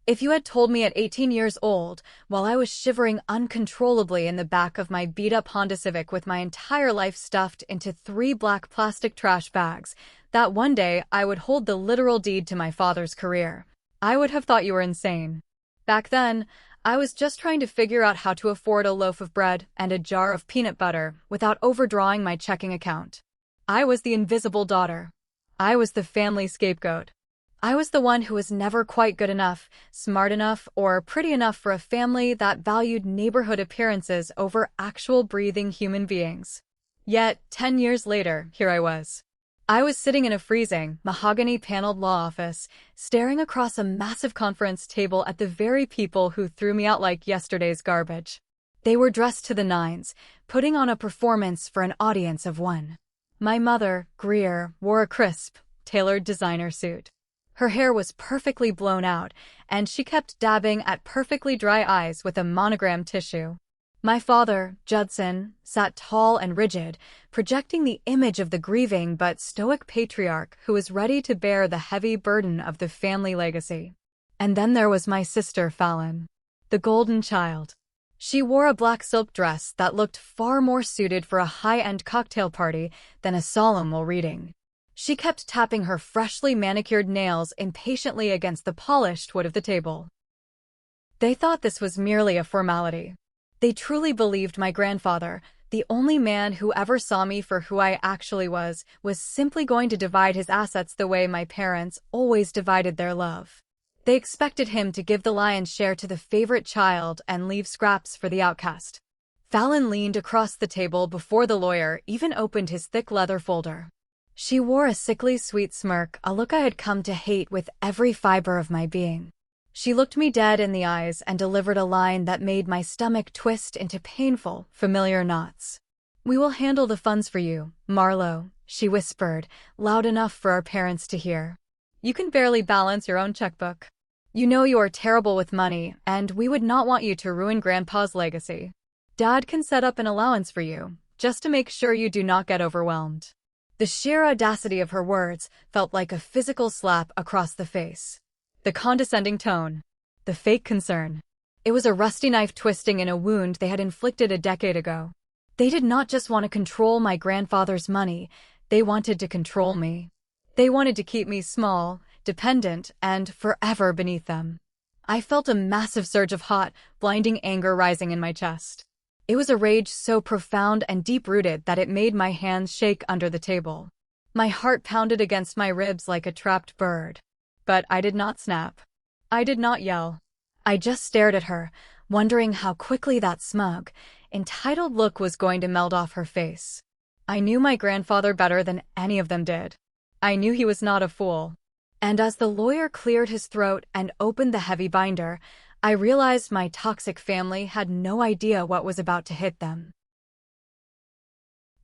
If you had told me at 18 years old, while I was shivering uncontrollably in the back of my beat-up Honda Civic with my entire life stuffed into 3 black plastic trash bags, that one day I would hold the literal deed to my father's career, I would have thought you were insane. Back then, I was just trying to figure out how to afford a loaf of bread and a jar of peanut butter without overdrawing my checking account. I was the invisible daughter. I was the family scapegoat. I was the one who was never quite good enough, smart enough, or pretty enough for a family that valued neighborhood appearances over actual breathing human beings. Yet, 10 years later, here I was. I was sitting in a freezing, mahogany-paneled law office, staring across a massive conference table at the very people who threw me out like yesterday's garbage. They were dressed to the nines, putting on a performance for an audience of one. My mother, Greer, wore a crisp, tailored designer suit. Her hair was perfectly blown out, and she kept dabbing at perfectly dry eyes with a monogram tissue. My father, Judson, sat tall and rigid, projecting the image of the grieving but stoic patriarch who was ready to bear the heavy burden of the family legacy. And then there was my sister, Fallon, the golden child. She wore a black silk dress that looked far more suited for a high-end cocktail party than a solemn reading. She kept tapping her freshly manicured nails impatiently against the polished wood of the table. They thought this was merely a formality. They truly believed my grandfather, the only man who ever saw me for who I actually was simply going to divide his assets the way my parents always divided their love. They expected him to give the lion's share to the favorite child and leave scraps for the outcast. Fallon leaned across the table before the lawyer even opened his thick leather folder. She wore a sickly sweet smirk, a look I had come to hate with every fiber of my being. She looked me dead in the eyes and delivered a line that made my stomach twist into painful, familiar knots. "We will handle the funds for you, Marlowe," she whispered, loud enough for our parents to hear. "You can barely balance your own checkbook. You know you are terrible with money, and we would not want you to ruin Grandpa's legacy. Dad can set up an allowance for you, just to make sure you do not get overwhelmed." The sheer audacity of her words felt like a physical slap across the face. The condescending tone. The fake concern. It was a rusty knife twisting in a wound they had inflicted a decade ago. They did not just want to control my grandfather's money, they wanted to control me. They wanted to keep me small, dependent, and forever beneath them. I felt a massive surge of hot, blinding anger rising in my chest. It was a rage so profound and deep-rooted that it made my hands shake under the table. My heart pounded against my ribs like a trapped bird. But I did not snap. I did not yell. I just stared at her, wondering how quickly that smug, entitled look was going to melt off her face. I knew my grandfather better than any of them did. I knew he was not a fool. And as the lawyer cleared his throat and opened the heavy binder, I realized my toxic family had no idea what was about to hit them.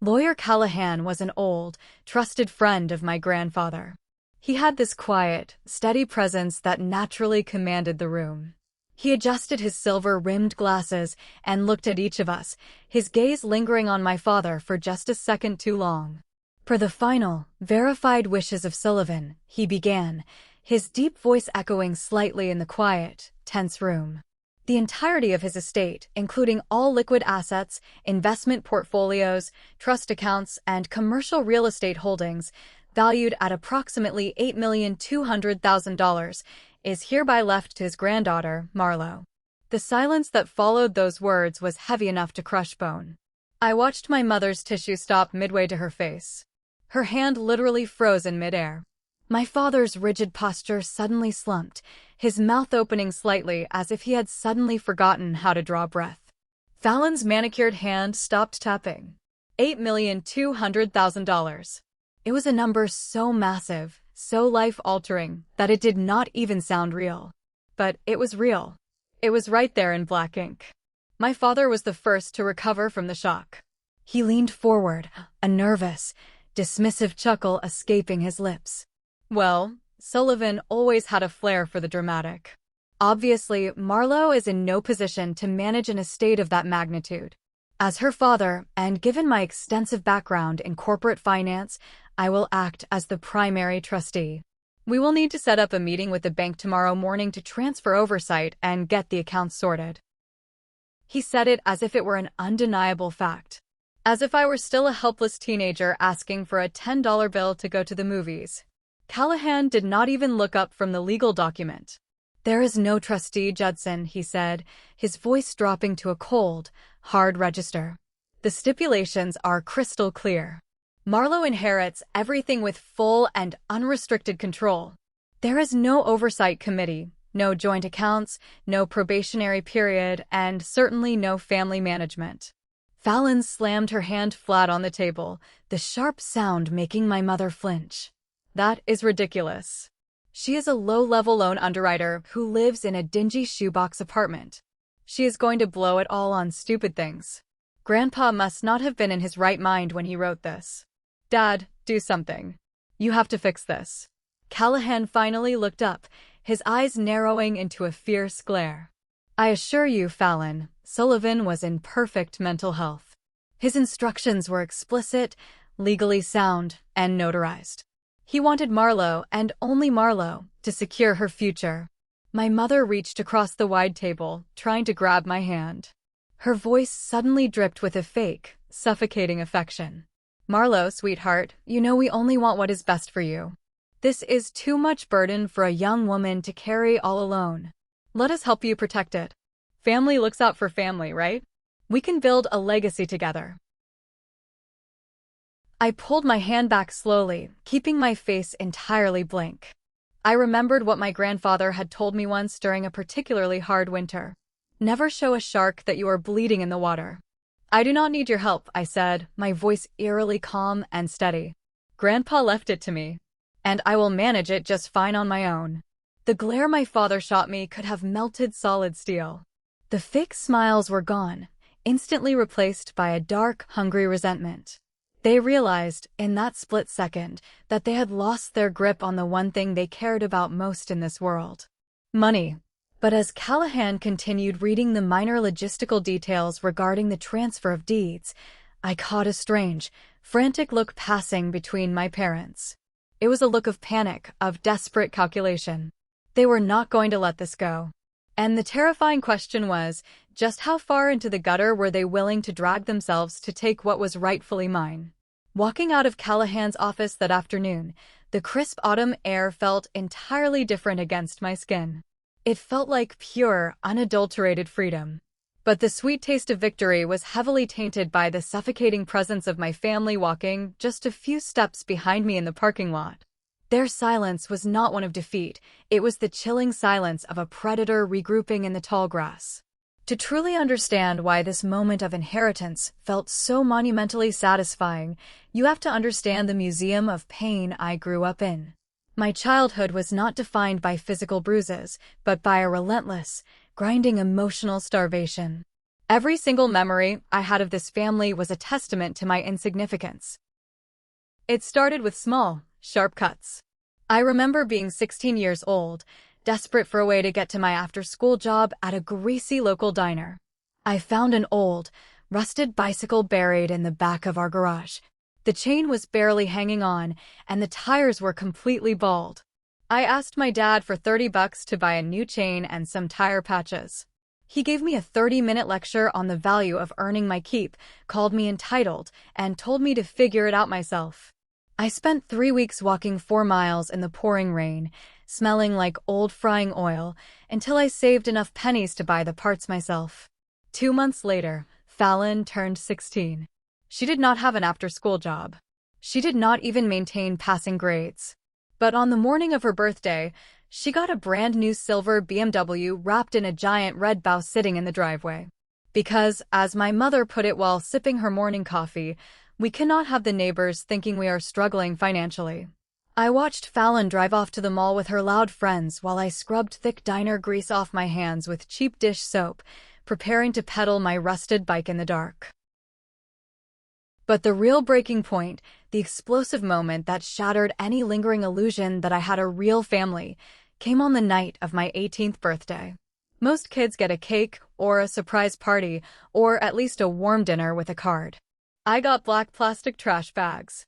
Lawyer Callahan was an old, trusted friend of my grandfather. He had this quiet, steady presence that naturally commanded the room. He adjusted his silver-rimmed glasses and looked at each of us, his gaze lingering on my father for just a second too long. "Per the final, verified wishes of Sullivan," he began, his deep voice echoing slightly in the quiet, tense room. The entirety of his estate, including all liquid assets, investment portfolios, trust accounts, and commercial real estate holdings, valued at approximately $8,200,000, is hereby left to his granddaughter, Marlowe. The silence that followed those words was heavy enough to crush bone. I watched my mother's tissue stop midway to her face. Her hand literally froze in midair. My father's rigid posture suddenly slumped, his mouth opening slightly as if he had suddenly forgotten how to draw breath. Fallon's manicured hand stopped tapping. $8,200,000. It was a number so massive, so life-altering, that it did not even sound real. But it was real. It was right there in black ink. My father was the first to recover from the shock. He leaned forward, a nervous, dismissive chuckle escaping his lips. Well, Sullivan always had a flair for the dramatic. Obviously, Marlowe is in no position to manage an estate of that magnitude. As her father, and given my extensive background in corporate finance, I will act as the primary trustee. We will need to set up a meeting with the bank tomorrow morning to transfer oversight and get the accounts sorted. He said it as if it were an undeniable fact. As if I were still a helpless teenager asking for a $10 bill to go to the movies. Callahan did not even look up from the legal document. "There is no trustee, Judson," he said, his voice dropping to a cold, hard register. "The stipulations are crystal clear. Marlowe inherits everything with full and unrestricted control. There is no oversight committee, no joint accounts, no probationary period, and certainly no family management." Fallon slammed her hand flat on the table, the sharp sound making my mother flinch. "That is ridiculous. She is a low-level loan underwriter who lives in a dingy shoebox apartment. She is going to blow it all on stupid things. Grandpa must not have been in his right mind when he wrote this. Dad, do something. You have to fix this." Callahan finally looked up, his eyes narrowing into a fierce glare. "I assure you, Fallon, Sullivan was in perfect mental health. His instructions were explicit, legally sound, and notarized. He wanted Marlowe, and only Marlowe, to secure her future." My mother reached across the wide table, trying to grab my hand. Her voice suddenly dripped with a fake, suffocating affection. "Marlowe, sweetheart, you know we only want what is best for you. This is too much burden for a young woman to carry all alone. Let us help you protect it. Family looks out for family, right? We can build a legacy together." I pulled my hand back slowly, keeping my face entirely blank. I remembered what my grandfather had told me once during a particularly hard winter. "Never show a shark that you are bleeding in the water." "I do not need your help," I said, my voice eerily calm and steady. "Grandpa left it to me, and I will manage it just fine on my own." The glare my father shot me could have melted solid steel. The fake smiles were gone, instantly replaced by a dark, hungry resentment. They realized, in that split second, that they had lost their grip on the one thing they cared about most in this world: money. But as Callahan continued reading the minor logistical details regarding the transfer of deeds, I caught a strange, frantic look passing between my parents. It was a look of panic, of desperate calculation. They were not going to let this go. And the terrifying question was, just how far into the gutter were they willing to drag themselves to take what was rightfully mine? Walking out of Callahan's office that afternoon, the crisp autumn air felt entirely different against my skin. It felt like pure, unadulterated freedom. But the sweet taste of victory was heavily tainted by the suffocating presence of my family walking just a few steps behind me in the parking lot. Their silence was not one of defeat, it was the chilling silence of a predator regrouping in the tall grass. To truly understand why this moment of inheritance felt so monumentally satisfying, you have to understand the museum of pain I grew up in. My childhood was not defined by physical bruises, but by a relentless, grinding emotional starvation. Every single memory I had of this family was a testament to my insignificance. It started with small, sharp cuts. I remember being 16 years old, desperate for a way to get to my after-school job at a greasy local diner. I found an old, rusted bicycle buried in the back of our garage. The chain was barely hanging on, and the tires were completely bald. I asked my dad for $30 to buy a new chain and some tire patches. He gave me a 30-minute lecture on the value of earning my keep, called me entitled, and told me to figure it out myself. I spent 3 weeks walking 4 miles in the pouring rain, smelling like old frying oil, until I saved enough pennies to buy the parts myself. 2 months later, Fallon turned 16. She did not have an after-school job. She did not even maintain passing grades. But on the morning of her birthday, she got a brand new silver BMW wrapped in a giant red bow sitting in the driveway. Because, as my mother put it while sipping her morning coffee, we cannot have the neighbors thinking we are struggling financially. I watched Fallon drive off to the mall with her loud friends while I scrubbed thick diner grease off my hands with cheap dish soap, preparing to pedal my rusted bike in the dark. But the real breaking point, the explosive moment that shattered any lingering illusion that I had a real family, came on the night of my 18th birthday. Most kids get a cake, or a surprise party, or at least a warm dinner with a card. I got black plastic trash bags.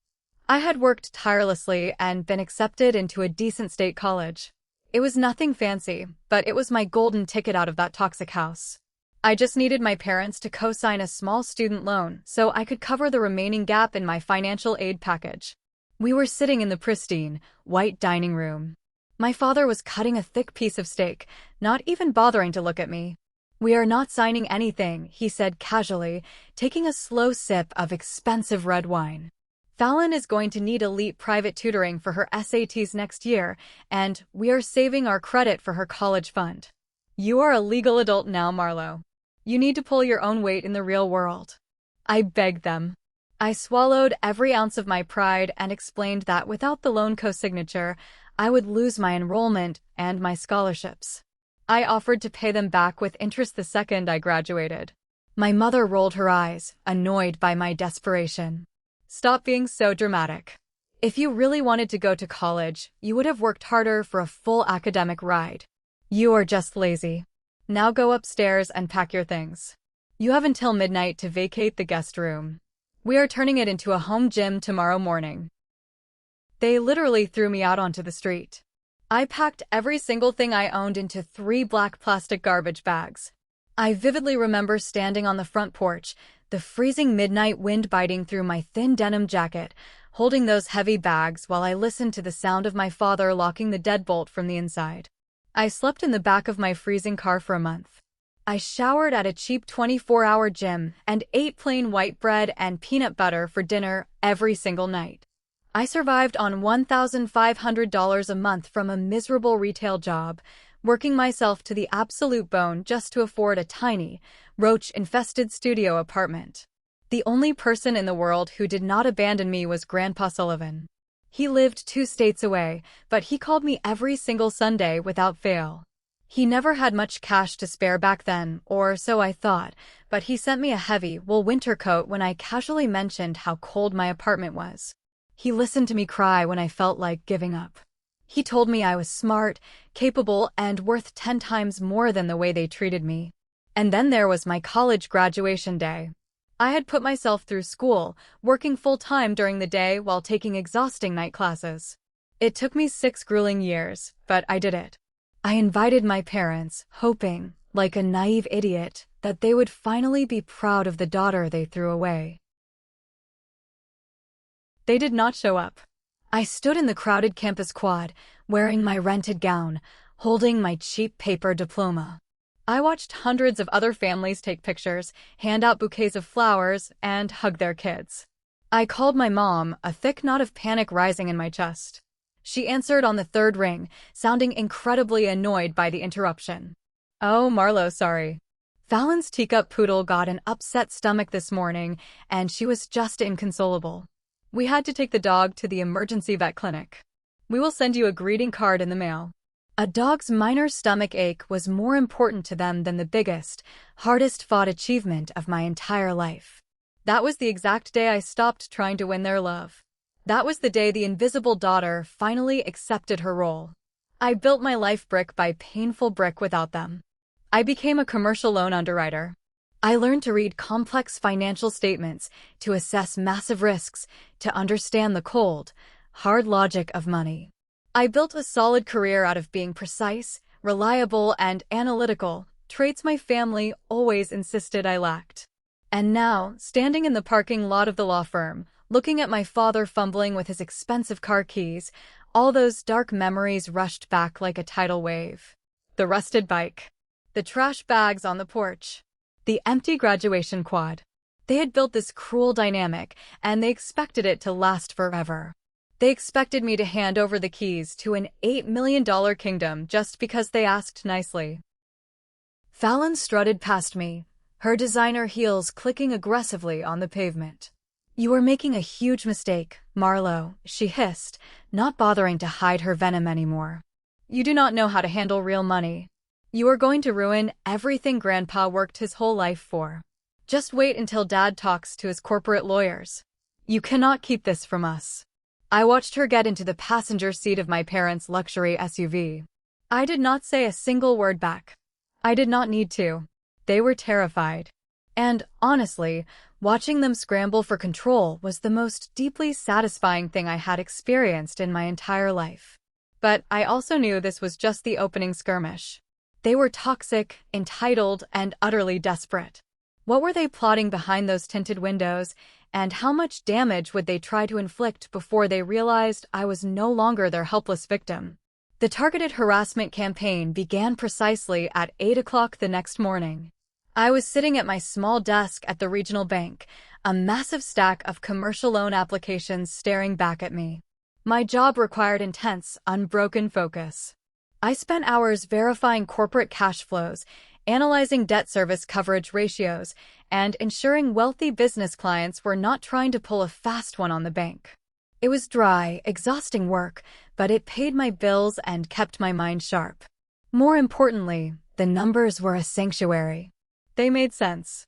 I had worked tirelessly and been accepted into a decent state college. It was nothing fancy, but it was my golden ticket out of that toxic house. I just needed my parents to co-sign a small student loan so I could cover the remaining gap in my financial aid package. We were sitting in the pristine, white dining room. My father was cutting a thick piece of steak, not even bothering to look at me. "We are not signing anything," he said casually, taking a slow sip of expensive red wine. "Fallon is going to need elite private tutoring for her SATs next year, and we are saving our credit for her college fund. You are a legal adult now, Marlo. You need to pull your own weight in the real world." I begged them. I swallowed every ounce of my pride and explained that without the loan co-signature, I would lose my enrollment and my scholarships. I offered to pay them back with interest the second I graduated. My mother rolled her eyes, annoyed by my desperation. "Stop being so dramatic. If you really wanted to go to college, you would have worked harder for a full academic ride. You are just lazy. Now go upstairs and pack your things. You have until midnight to vacate the guest room. We are turning it into a home gym tomorrow morning." They literally threw me out onto the street. I packed every single thing I owned into 3 black plastic garbage bags. I vividly remember standing on the front porch, the freezing midnight wind biting through my thin denim jacket, holding those heavy bags while I listened to the sound of my father locking the deadbolt from the inside. I slept in the back of my freezing car for a month. I showered at a cheap 24-hour gym and ate plain white bread and peanut butter for dinner every single night. I survived on $1,500 a month from a miserable retail job, working myself to the absolute bone just to afford a tiny, roach-infested studio apartment. The only person in the world who did not abandon me was Grandpa Sullivan. He lived 2 states away, but he called me every single Sunday without fail. He never had much cash to spare back then, or so I thought, but he sent me a heavy wool winter coat when I casually mentioned how cold my apartment was. He listened to me cry when I felt like giving up. He told me I was smart, capable, and worth 10 times more than the way they treated me. And then there was my college graduation day. I had put myself through school, working full-time during the day while taking exhausting night classes. It took me 6 grueling years, but I did it. I invited my parents, hoping, like a naive idiot, that they would finally be proud of the daughter they threw away. They did not show up. I stood in the crowded campus quad, wearing my rented gown, holding my cheap paper diploma. I watched hundreds of other families take pictures, hand out bouquets of flowers, and hug their kids. I called my mom, a thick knot of panic rising in my chest. She answered on the 3rd ring, sounding incredibly annoyed by the interruption. "Oh, Marlo, sorry. Fallon's teacup poodle got an upset stomach this morning, and she was just inconsolable. We had to take the dog to the emergency vet clinic. We will send you a greeting card in the mail." A dog's minor stomach ache was more important to them than the biggest, hardest-fought achievement of my entire life. That was the exact day I stopped trying to win their love. That was the day the invisible daughter finally accepted her role. I built my life brick by painful brick without them. I became a commercial loan underwriter. I learned to read complex financial statements, to assess massive risks, to understand the cold, hard logic of money. I built a solid career out of being precise, reliable, and analytical, traits my family always insisted I lacked. And now, standing in the parking lot of the law firm, looking at my father fumbling with his expensive car keys, all those dark memories rushed back like a tidal wave. The rusted bike. The trash bags on the porch. The empty graduation quad. They had built this cruel dynamic, and they expected it to last forever. They expected me to hand over the keys to an $8 million kingdom just because they asked nicely. Fallon strutted past me, her designer heels clicking aggressively on the pavement. "You are making a huge mistake, Marlo," she hissed, not bothering to hide her venom anymore. "You do not know how to handle real money. You are going to ruin everything Grandpa worked his whole life for. Just wait until Dad talks to his corporate lawyers. You cannot keep this from us." I watched her get into the passenger seat of my parents' luxury SUV. I did not say a single word back. I did not need to. They were terrified. And honestly, watching them scramble for control was the most deeply satisfying thing I had experienced in my entire life. But I also knew this was just the opening skirmish. They were toxic, entitled, and utterly desperate. What were they plotting behind those tinted windows, and how much damage would they try to inflict before they realized I was no longer their helpless victim? The targeted harassment campaign began precisely at 8 o'clock the next morning. I was sitting at my small desk at the regional bank, a massive stack of commercial loan applications staring back at me. My job required intense, unbroken focus. I spent hours verifying corporate cash flows, analyzing debt service coverage ratios, and ensuring wealthy business clients were not trying to pull a fast one on the bank. It was dry, exhausting work, but it paid my bills and kept my mind sharp. More importantly, the numbers were a sanctuary. They made sense.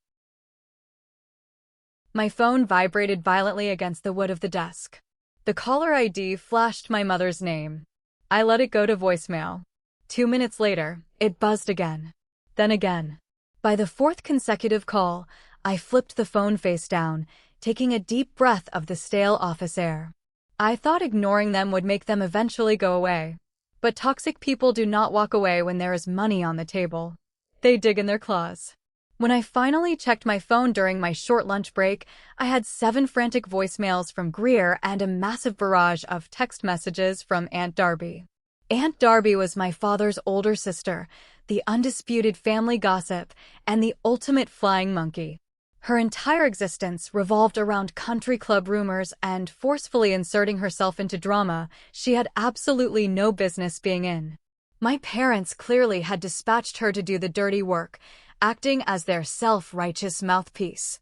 My phone vibrated violently against the wood of the desk. The caller ID flashed my mother's name. I let it go to voicemail. 2 minutes later, it buzzed again. Then again. By the fourth consecutive call, I flipped the phone face down, taking a deep breath of the stale office air. I thought ignoring them would make them eventually go away. But toxic people do not walk away when there is money on the table. They dig in their claws. When I finally checked my phone during my short lunch break, I had 7 frantic voicemails from Greer and a massive barrage of text messages from Aunt Darby. Aunt Darby was my father's older sister, the undisputed family gossip, and the ultimate flying monkey. Her entire existence revolved around country club rumors and forcefully inserting herself into drama she had absolutely no business being in. My parents clearly had dispatched her to do the dirty work, acting as their self-righteous mouthpiece.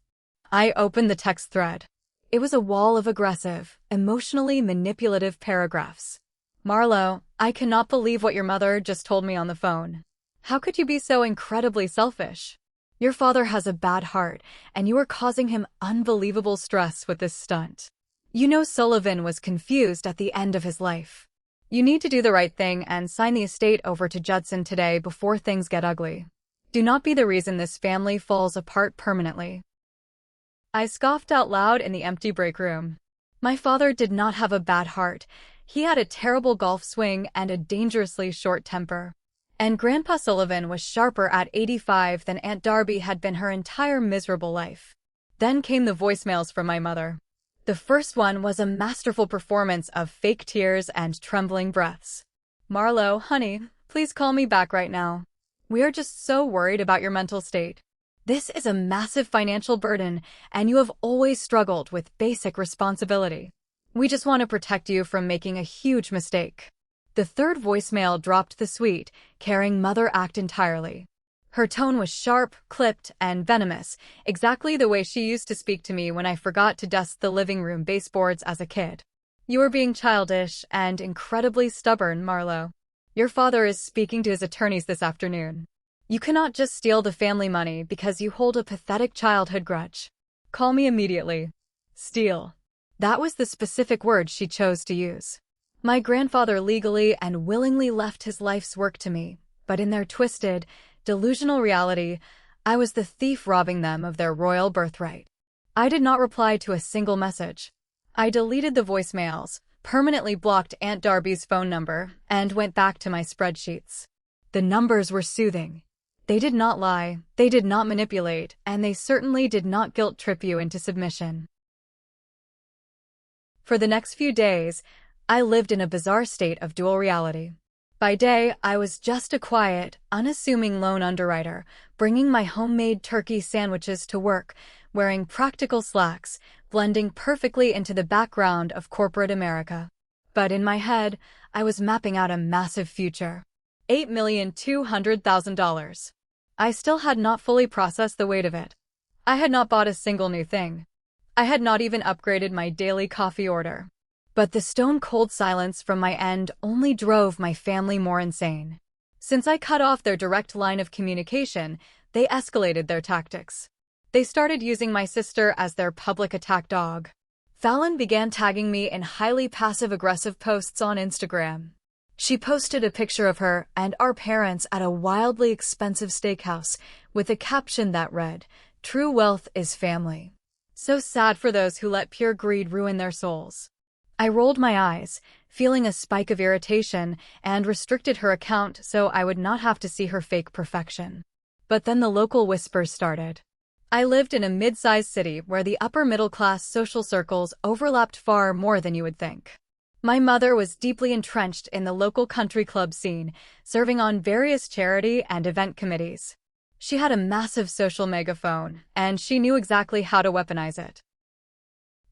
I opened the text thread. It was a wall of aggressive, emotionally manipulative paragraphs. Marlo, I cannot believe what your mother just told me on the phone. How could you be so incredibly selfish? Your father has a bad heart, and you are causing him unbelievable stress with this stunt. You know Sullivan was confused at the end of his life. You need to do the right thing and sign the estate over to Judson today before things get ugly. Do not be the reason this family falls apart permanently. I scoffed out loud in the empty break room. My father did not have a bad heart. He had a terrible golf swing and a dangerously short temper. And Grandpa Sullivan was sharper at 85 than Aunt Darby had been her entire miserable life. Then came the voicemails from my mother. The first one was a masterful performance of fake tears and trembling breaths. Marlo, honey, please call me back right now. We are just so worried about your mental state. This is a massive financial burden, and you have always struggled with basic responsibility. We just want to protect you from making a huge mistake. The third voicemail dropped the sweet, caring mother act entirely. Her tone was sharp, clipped, and venomous, exactly the way she used to speak to me when I forgot to dust the living room baseboards as a kid. You are being childish and incredibly stubborn, Marlo. Your father is speaking to his attorneys this afternoon. You cannot just steal the family money because you hold a pathetic childhood grudge. Call me immediately. Steal. That was the specific word she chose to use. My grandfather legally and willingly left his life's work to me, but in their twisted, delusional reality, I was the thief robbing them of their royal birthright. I did not reply to a single message. I deleted the voicemails, permanently blocked Aunt Darby's phone number, and went back to my spreadsheets. The numbers were soothing. They did not lie, they did not manipulate, and they certainly did not guilt-trip you into submission. For the next few days, I lived in a bizarre state of dual reality. By day, I was just a quiet, unassuming loan underwriter, bringing my homemade turkey sandwiches to work, wearing practical slacks, blending perfectly into the background of corporate America. But in my head, I was mapping out a massive future. $8,200,000. I still had not fully processed the weight of it. I had not bought a single new thing. I had not even upgraded my daily coffee order. But the stone-cold silence from my end only drove my family more insane. Since I cut off their direct line of communication, they escalated their tactics. They started using my sister as their public attack dog. Fallon began tagging me in highly passive-aggressive posts on Instagram. She posted a picture of her and our parents at a wildly expensive steakhouse with a caption that read, True wealth is family. So sad for those who let pure greed ruin their souls. I rolled my eyes, feeling a spike of irritation, and restricted her account so I would not have to see her fake perfection. But then the local whispers started. I lived in a mid-sized city where the upper-middle-class social circles overlapped far more than you would think. My mother was deeply entrenched in the local country club scene, serving on various charity and event committees. She had a massive social megaphone, and she knew exactly how to weaponize it.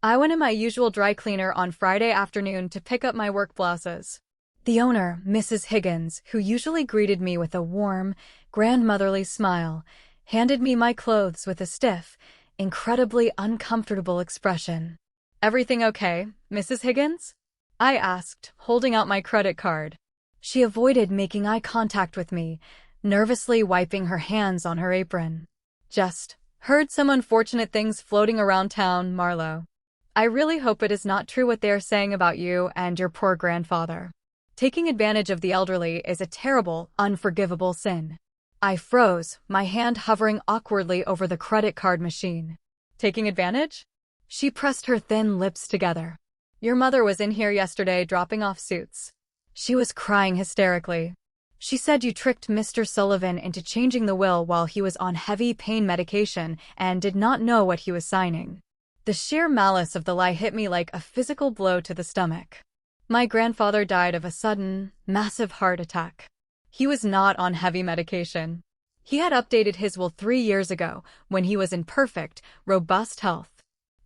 I went in my usual dry cleaner on Friday afternoon to pick up my work blouses. The owner, Mrs. Higgins, who usually greeted me with a warm, grandmotherly smile, handed me my clothes with a stiff, incredibly uncomfortable expression. "Everything okay, Mrs. Higgins?" I asked, holding out my credit card. She avoided making eye contact with me, nervously wiping her hands on her apron. "Just heard some unfortunate things floating around town, Marlo. I really hope it is not true what they are saying about you and your poor grandfather. Taking advantage of the elderly is a terrible, unforgivable sin." I froze, my hand hovering awkwardly over the credit card machine. "Taking advantage?" She pressed her thin lips together. "Your mother was in here yesterday dropping off suits. She was crying hysterically. She said you tricked Mr. Sullivan into changing the will while he was on heavy pain medication and did not know what he was signing." The sheer malice of the lie hit me like a physical blow to the stomach. My grandfather died of a sudden, massive heart attack. He was not on heavy medication. He had updated his will 3 years ago, when he was in perfect, robust health.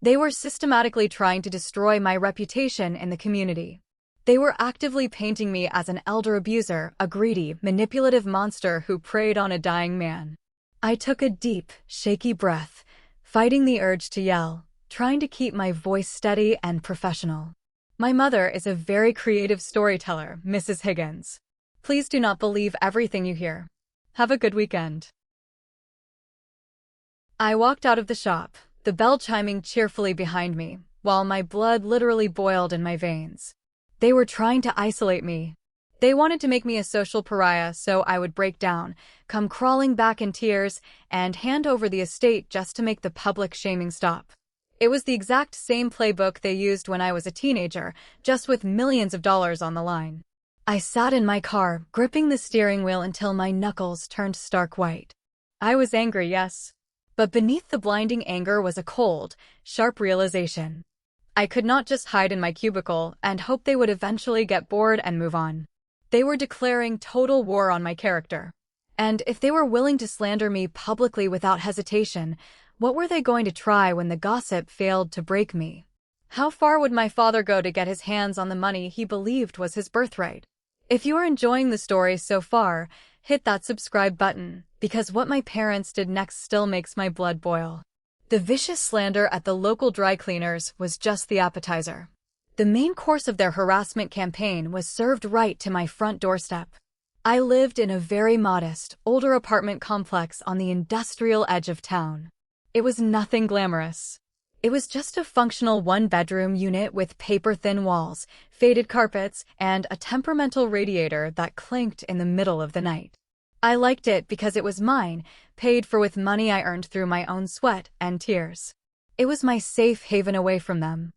They were systematically trying to destroy my reputation in the community. They were actively painting me as an elder abuser, a greedy, manipulative monster who preyed on a dying man. I took a deep, shaky breath, fighting the urge to yell, trying to keep my voice steady and professional. "My mother is a very creative storyteller, Mrs. Higgins. Please do not believe everything you hear. Have a good weekend." I walked out of the shop, the bell chiming cheerfully behind me, while my blood literally boiled in my veins. They were trying to isolate me. They wanted to make me a social pariah so I would break down, come crawling back in tears, and hand over the estate just to make the public shaming stop. It was the exact same playbook they used when I was a teenager, just with millions of dollars on the line. I sat in my car, gripping the steering wheel until my knuckles turned stark white. I was angry, yes. But beneath the blinding anger was a cold, sharp realization. I could not just hide in my cubicle and hope they would eventually get bored and move on. They were declaring total war on my character. And if they were willing to slander me publicly without hesitation, what were they going to try when the gossip failed to break me? How far would my father go to get his hands on the money he believed was his birthright? If you are enjoying the story so far, hit that subscribe button, because what my parents did next still makes my blood boil. The vicious slander at the local dry cleaners was just the appetizer. The main course of their harassment campaign was served right to my front doorstep. I lived in a very modest, older apartment complex on the industrial edge of town. It was nothing glamorous. It was just a functional one-bedroom unit with paper-thin walls, faded carpets, and a temperamental radiator that clanked in the middle of the night. I liked it because it was mine, paid for with money I earned through my own sweat and tears. It was my safe haven away from them.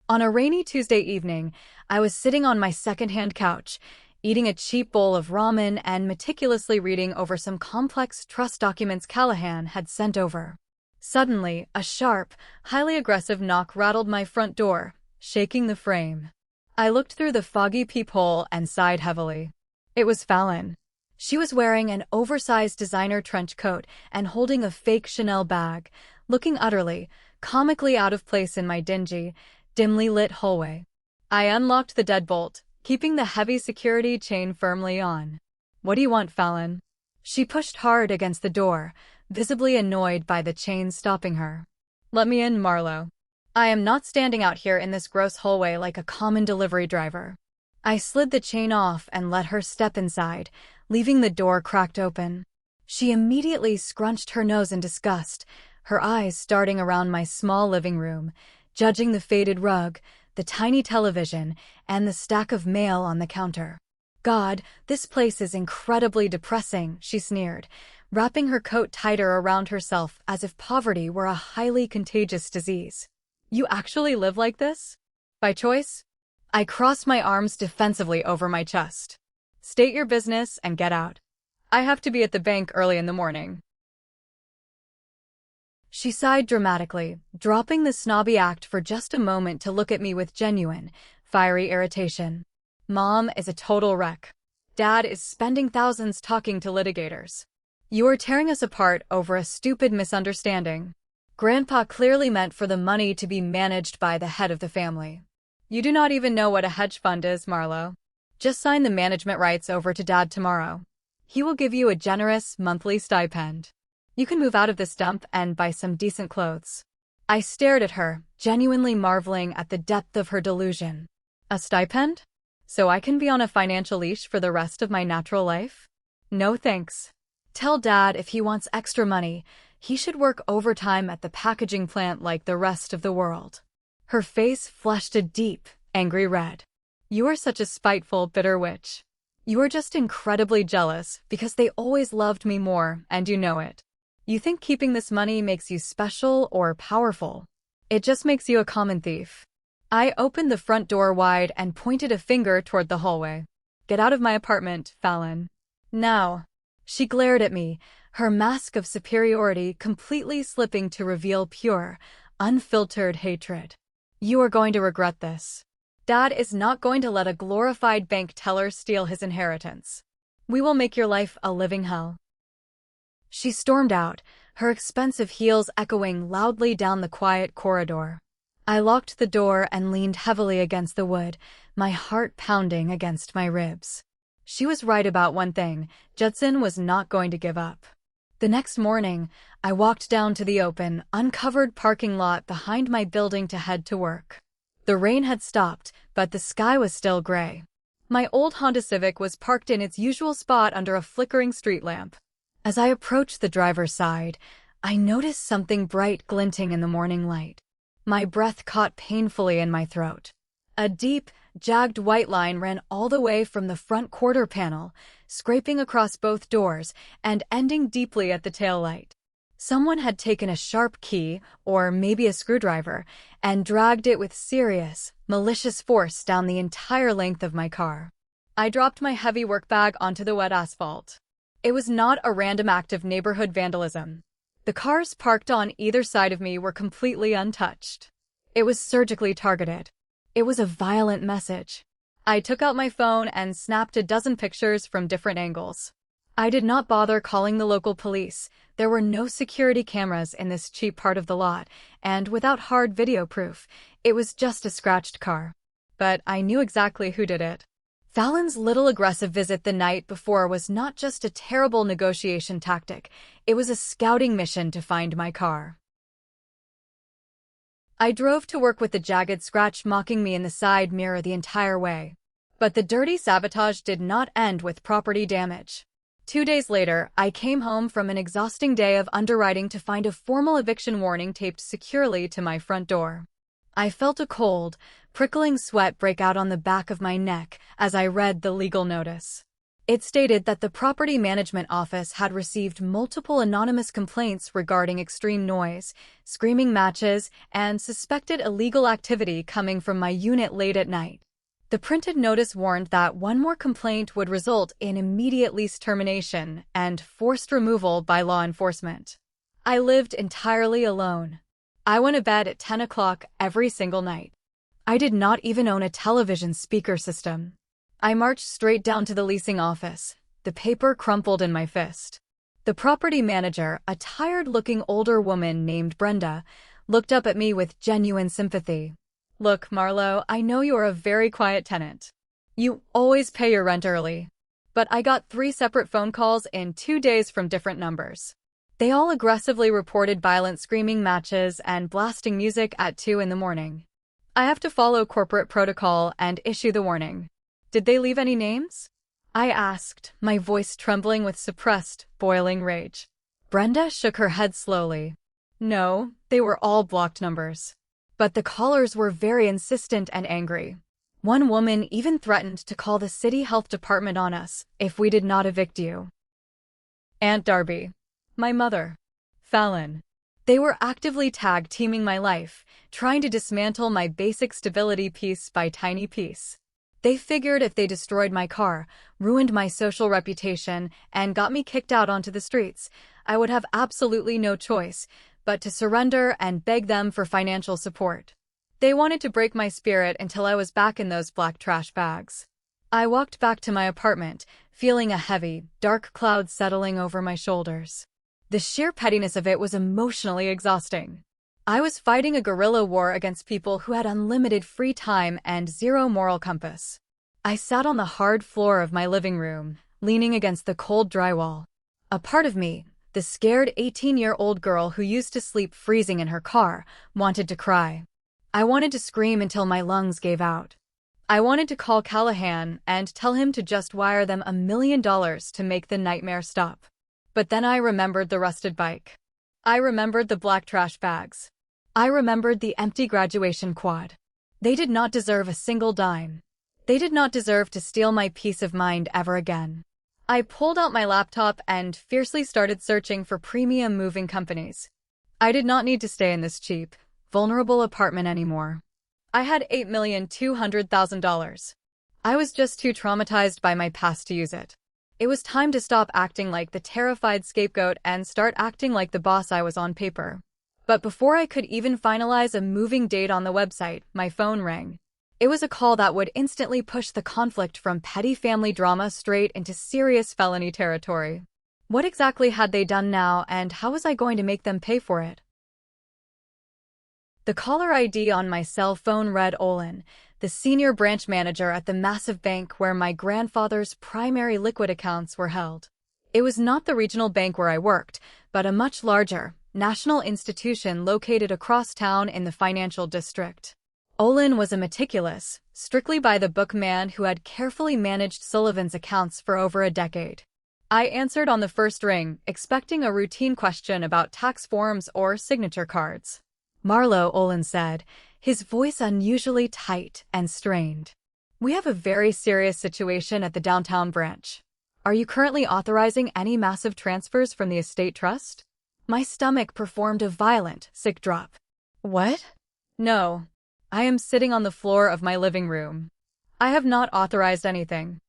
On a rainy Tuesday evening, I was sitting on my second-hand couch, eating a cheap bowl of ramen and meticulously reading over some complex trust documents Callahan had sent over. Suddenly, a sharp, highly aggressive knock rattled my front door, shaking the frame. I looked through the foggy peephole and sighed heavily. It was Fallon. She was wearing an oversized designer trench coat and holding a fake Chanel bag, looking utterly, comically out of place in my dingy, dimly lit hallway. I unlocked the deadbolt, keeping the heavy security chain firmly on. "What do you want, Fallon?" She pushed hard against the door, visibly annoyed by the chain stopping her. "Let me in, Marlo. I am not standing out here in this gross hallway like a common delivery driver." I slid the chain off and let her step inside, leaving the door cracked open. She immediately scrunched her nose in disgust, her eyes starting around my small living room, judging the faded rug, the tiny television, and the stack of mail on the counter. "God, this place is incredibly depressing," she sneered, wrapping her coat tighter around herself as if poverty were a highly contagious disease. "You actually live like this? By choice?" I crossed my arms defensively over my chest. "State your business and get out. I have to be at the bank early in the morning." She sighed dramatically, dropping the snobby act for just a moment to look at me with genuine, fiery irritation. "Mom is a total wreck. Dad is spending thousands talking to litigators. You are tearing us apart over a stupid misunderstanding. Grandpa clearly meant for the money to be managed by the head of the family. You do not even know what a hedge fund is, Marlo. Just sign the management rights over to Dad tomorrow. He will give you a generous monthly stipend. You can move out of this dump and buy some decent clothes." I stared at her, genuinely marveling at the depth of her delusion. "A stipend? So I can be on a financial leash for the rest of my natural life? No thanks. Tell Dad if he wants extra money, he should work overtime at the packaging plant like the rest of the world." Her face flushed a deep, angry red. "You are such a spiteful, bitter witch. You are just incredibly jealous because they always loved me more, and you know it. You think keeping this money makes you special or powerful. It just makes you a common thief." I opened the front door wide and pointed a finger toward the hallway. "Get out of my apartment, Fallon. Now." She glared at me, her mask of superiority completely slipping to reveal pure, unfiltered hatred. "You are going to regret this. Dad is not going to let a glorified bank teller steal his inheritance. We will make your life a living hell." She stormed out, her expensive heels echoing loudly down the quiet corridor. I locked the door and leaned heavily against the wood, my heart pounding against my ribs. She was right about one thing: Judson was not going to give up. The next morning, I walked down to the open, uncovered parking lot behind my building to head to work. The rain had stopped, but the sky was still gray. My old Honda Civic was parked in its usual spot under a flickering street lamp. As I approached the driver's side, I noticed something bright glinting in the morning light. My breath caught painfully in my throat. A deep, jagged white line ran all the way from the front quarter panel, scraping across both doors and ending deeply at the taillight. Someone had taken a sharp key, or maybe a screwdriver, and dragged it with serious, malicious force down the entire length of my car. I dropped my heavy work bag onto the wet asphalt. It was not a random act of neighborhood vandalism. The cars parked on either side of me were completely untouched. It was surgically targeted. It was a violent message. I took out my phone and snapped a dozen pictures from different angles. I did not bother calling the local police. There were no security cameras in this cheap part of the lot, and without hard video proof, it was just a scratched car. But I knew exactly who did it. Fallon's little aggressive visit the night before was not just a terrible negotiation tactic, it was a scouting mission to find my car. I drove to work with the jagged scratch mocking me in the side mirror the entire way. But the dirty sabotage did not end with property damage. 2 days later, I came home from an exhausting day of underwriting to find a formal eviction warning taped securely to my front door. I felt a cold, prickling sweat break out on the back of my neck as I read the legal notice. It stated that the property management office had received multiple anonymous complaints regarding extreme noise, screaming matches, and suspected illegal activity coming from my unit late at night. The printed notice warned that one more complaint would result in immediate lease termination and forced removal by law enforcement. I lived entirely alone. I went to bed at 10 o'clock every single night. I did not even own a television speaker system. I marched straight down to the leasing office, the paper crumpled in my fist. The property manager, a tired-looking older woman named Brenda, looked up at me with genuine sympathy. "Look, Marlo, I know you are a very quiet tenant. You always pay your rent early. But I got 3 separate phone calls in 2 days from different numbers. They all aggressively reported violent screaming matches and blasting music at 2 in the morning. I have to follow corporate protocol and issue the warning. Did they leave any names?" I asked, my voice trembling with suppressed, boiling rage. Brenda shook her head slowly. "No, they were all blocked numbers. But the callers were very insistent and angry. One woman even threatened to call the city health department on us if we did not evict you." "Aunt Darby, My mother. Fallon. They were actively tag-teaming my life, trying to dismantle my basic stability piece by tiny piece. They figured if they destroyed my car, ruined my social reputation, and got me kicked out onto the streets, I would have absolutely no choice but to surrender and beg them for financial support. They wanted to break my spirit until I was back in those black trash bags. I walked back to my apartment, feeling a heavy, dark cloud settling over my shoulders. The sheer pettiness of it was emotionally exhausting. I was fighting a guerrilla war against people who had unlimited free time and zero moral compass. I sat on the hard floor of my living room, leaning against the cold drywall. A part of me, the scared 18-year-old girl who used to sleep freezing in her car, wanted to cry. I wanted to scream until my lungs gave out. I wanted to call Callahan and tell him to just wire them $1 million to make the nightmare stop. But then I remembered the rusted bike. I remembered the black trash bags. I remembered the empty graduation quad. They did not deserve a single dime. They did not deserve to steal my peace of mind ever again. I pulled out my laptop and fiercely started searching for premium moving companies. I did not need to stay in this cheap, vulnerable apartment anymore. I had $8,200,000. I was just too traumatized by my past to use it. It was time to stop acting like the terrified scapegoat and start acting like the boss I was on paper. But before I could even finalize a moving date on the website, my phone rang. It was a call that would instantly push the conflict from petty family drama straight into serious felony territory. What exactly had they done now, and how was I going to make them pay for it? The caller ID on my cell phone read Olin, the senior branch manager at the massive bank where my grandfather's primary liquid accounts were held. It was not the regional bank where I worked, but a much larger, national institution located across town in the financial district. Olin was a meticulous, strictly by-the-book man who had carefully managed Sullivan's accounts for over a decade. I answered on the first ring, expecting a routine question about tax forms or signature cards. Marlowe, Olin said, his voice unusually tight and strained. We have a very serious situation at the downtown branch. Are you currently authorizing any massive transfers from the estate trust? My stomach performed a violent, sick drop. What? No. I am sitting on the floor of my living room. I have not authorized anything.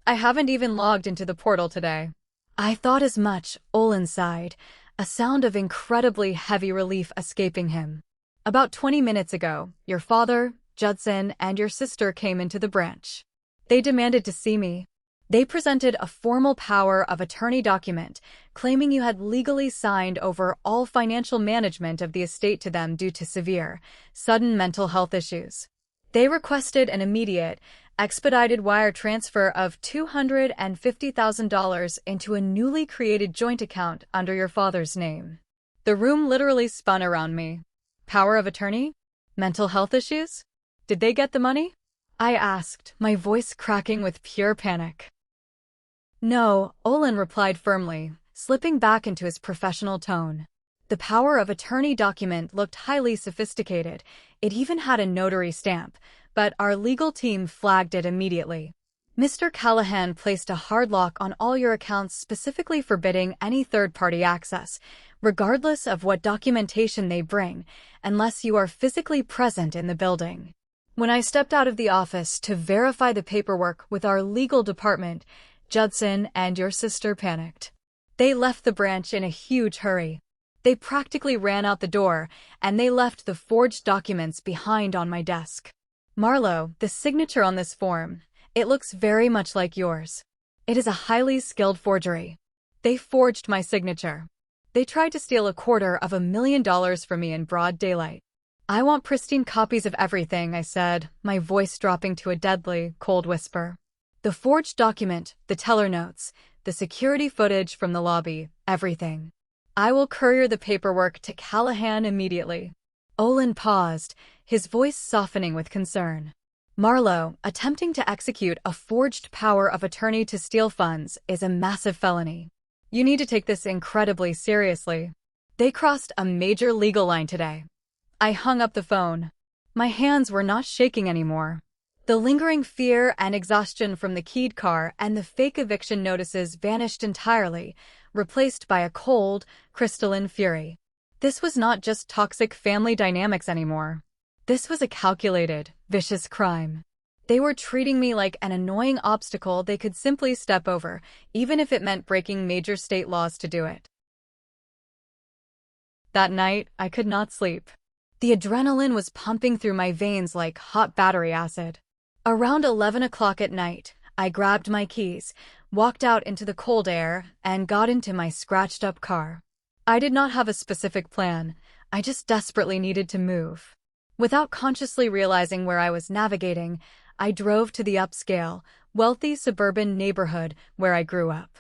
I haven't even logged into the portal today. I thought as much, Olin sighed, a sound of incredibly heavy relief escaping him. About 20 minutes ago, your father, Judson, and your sister came into the branch. They demanded to see me. They presented a formal power of attorney document, claiming you had legally signed over all financial management of the estate to them due to severe, sudden mental health issues. They requested an immediate, expedited wire transfer of $250,000 into a newly created joint account under your father's name. The room literally spun around me. Power of attorney? Mental health issues? Did they get the money? I asked, my voice cracking with pure panic. No, Olin replied firmly, slipping back into his professional tone. The power of attorney document looked highly sophisticated. It even had a notary stamp, but our legal team flagged it immediately. Mr. Callahan placed a hard lock on all your accounts, specifically forbidding any third-party access, regardless of what documentation they bring, unless you are physically present in the building. When I stepped out of the office to verify the paperwork with our legal department, Judson and your sister panicked. They left the branch in a huge hurry. They practically ran out the door, and they left the forged documents behind on my desk. Marlowe, the signature on this form, it looks very much like yours. It is a highly skilled forgery. They forged my signature. They tried to steal $250,000 from me in broad daylight. I want pristine copies of everything, I said, my voice dropping to a deadly, cold whisper. The forged document, the teller notes, the security footage from the lobby, everything. I will courier the paperwork to Callahan immediately. Olin paused, his voice softening with concern. Marlowe, attempting to execute a forged power of attorney to steal funds is a massive felony. You need to take this incredibly seriously. They crossed a major legal line today. I hung up the phone. My hands were not shaking anymore. The lingering fear and exhaustion from the keyed car and the fake eviction notices vanished entirely, replaced by a cold, crystalline fury. This was not just toxic family dynamics anymore. This was a calculated, vicious crime. They were treating me like an annoying obstacle they could simply step over, even if it meant breaking major state laws to do it. That night, I could not sleep. The adrenaline was pumping through my veins like hot battery acid. Around 11 o'clock at night, I grabbed my keys, walked out into the cold air, and got into my scratched-up car. I did not have a specific plan. I just desperately needed to move. Without consciously realizing where I was navigating, I drove to the upscale, wealthy suburban neighborhood where I grew up.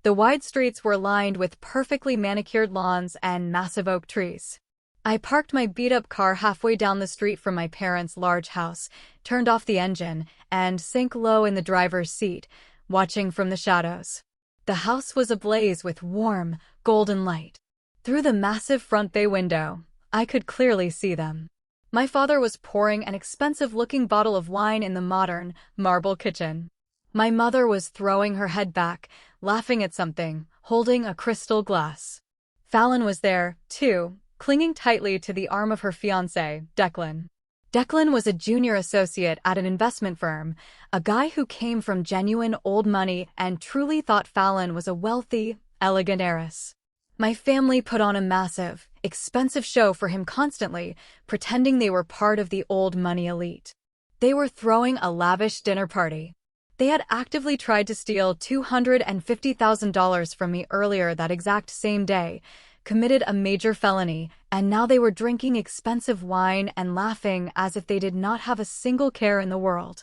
The wide streets were lined with perfectly manicured lawns and massive oak trees. I parked my beat-up car halfway down the street from my parents' large house, turned off the engine, and sank low in the driver's seat, watching from the shadows. The house was ablaze with warm, golden light. Through the massive front bay window, I could clearly see them. My father was pouring an expensive-looking bottle of wine in the modern, marble kitchen. My mother was throwing her head back, laughing at something, holding a crystal glass. Fallon was there, too, clinging tightly to the arm of her fiancé, Declan. Declan was a junior associate at an investment firm, a guy who came from genuine old money and truly thought Fallon was a wealthy, elegant heiress. My family put on a massive, expensive show for him constantly, pretending they were part of the old money elite. They were throwing a lavish dinner party. They had actively tried to steal $250,000 from me earlier that exact same day, committed a major felony, and now they were drinking expensive wine and laughing as if they did not have a single care in the world.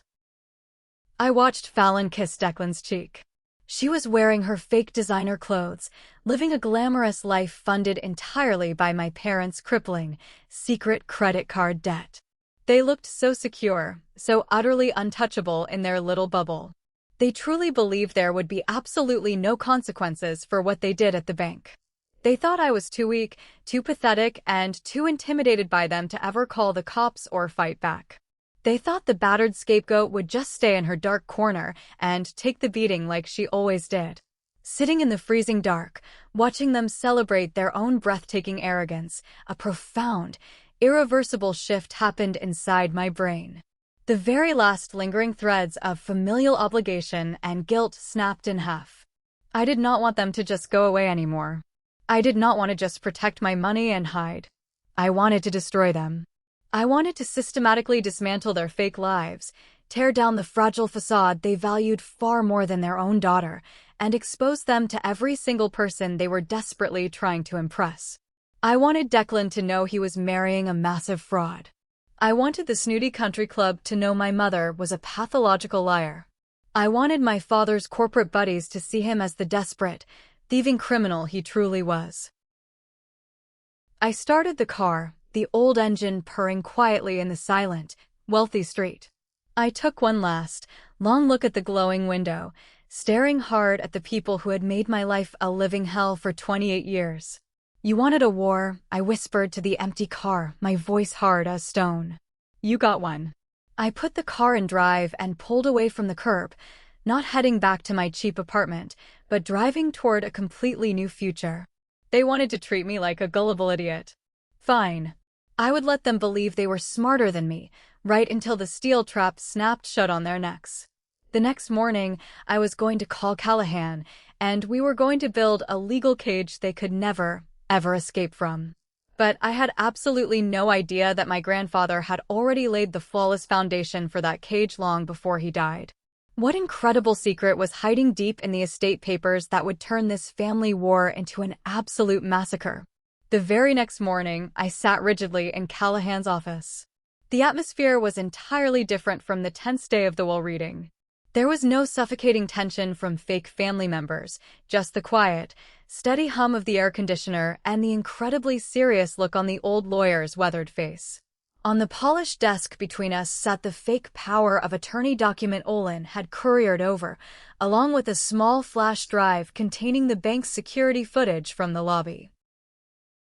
I watched Fallon kiss Declan's cheek. She was wearing her fake designer clothes, living a glamorous life funded entirely by my parents' crippling, secret credit card debt. They looked so secure, so utterly untouchable in their little bubble. They truly believed there would be absolutely no consequences for what they did at the bank. They thought I was too weak, too pathetic, and too intimidated by them to ever call the cops or fight back. They thought the battered scapegoat would just stay in her dark corner and take the beating like she always did. Sitting in the freezing dark, watching them celebrate their own breathtaking arrogance, a profound, irreversible shift happened inside my brain. The very last lingering threads of familial obligation and guilt snapped in half. I did not want them to just go away anymore. I did not want to just protect my money and hide. I wanted to destroy them. I wanted to systematically dismantle their fake lives, tear down the fragile facade they valued far more than their own daughter, and expose them to every single person they were desperately trying to impress. I wanted Declan to know he was marrying a massive fraud. I wanted the snooty country club to know my mother was a pathological liar. I wanted my father's corporate buddies to see him as the desperate, thieving criminal he truly was. I started the car, the old engine purring quietly in the silent, wealthy street. I took one last, long look at the glowing window, staring hard at the people who had made my life a living hell for 28 years. "You wanted a war," I whispered to the empty car, my voice hard as stone. "You got one." I put the car in drive and pulled away from the curb, not heading back to my cheap apartment, but driving toward a completely new future. They wanted to treat me like a gullible idiot. Fine. I would let them believe they were smarter than me, right until the steel trap snapped shut on their necks. The next morning, I was going to call Callahan, and we were going to build a legal cage they could never, ever escape from. But I had absolutely no idea that my grandfather had already laid the flawless foundation for that cage long before he died. What incredible secret was hiding deep in the estate papers that would turn this family war into an absolute massacre? The very next morning, I sat rigidly in Callahan's office. The atmosphere was entirely different from the tense day of the will reading. There was no suffocating tension from fake family members, just the quiet, steady hum of the air conditioner and the incredibly serious look on the old lawyer's weathered face. On the polished desk between us sat the fake power of attorney document Olin had couriered over, along with a small flash drive containing the bank's security footage from the lobby.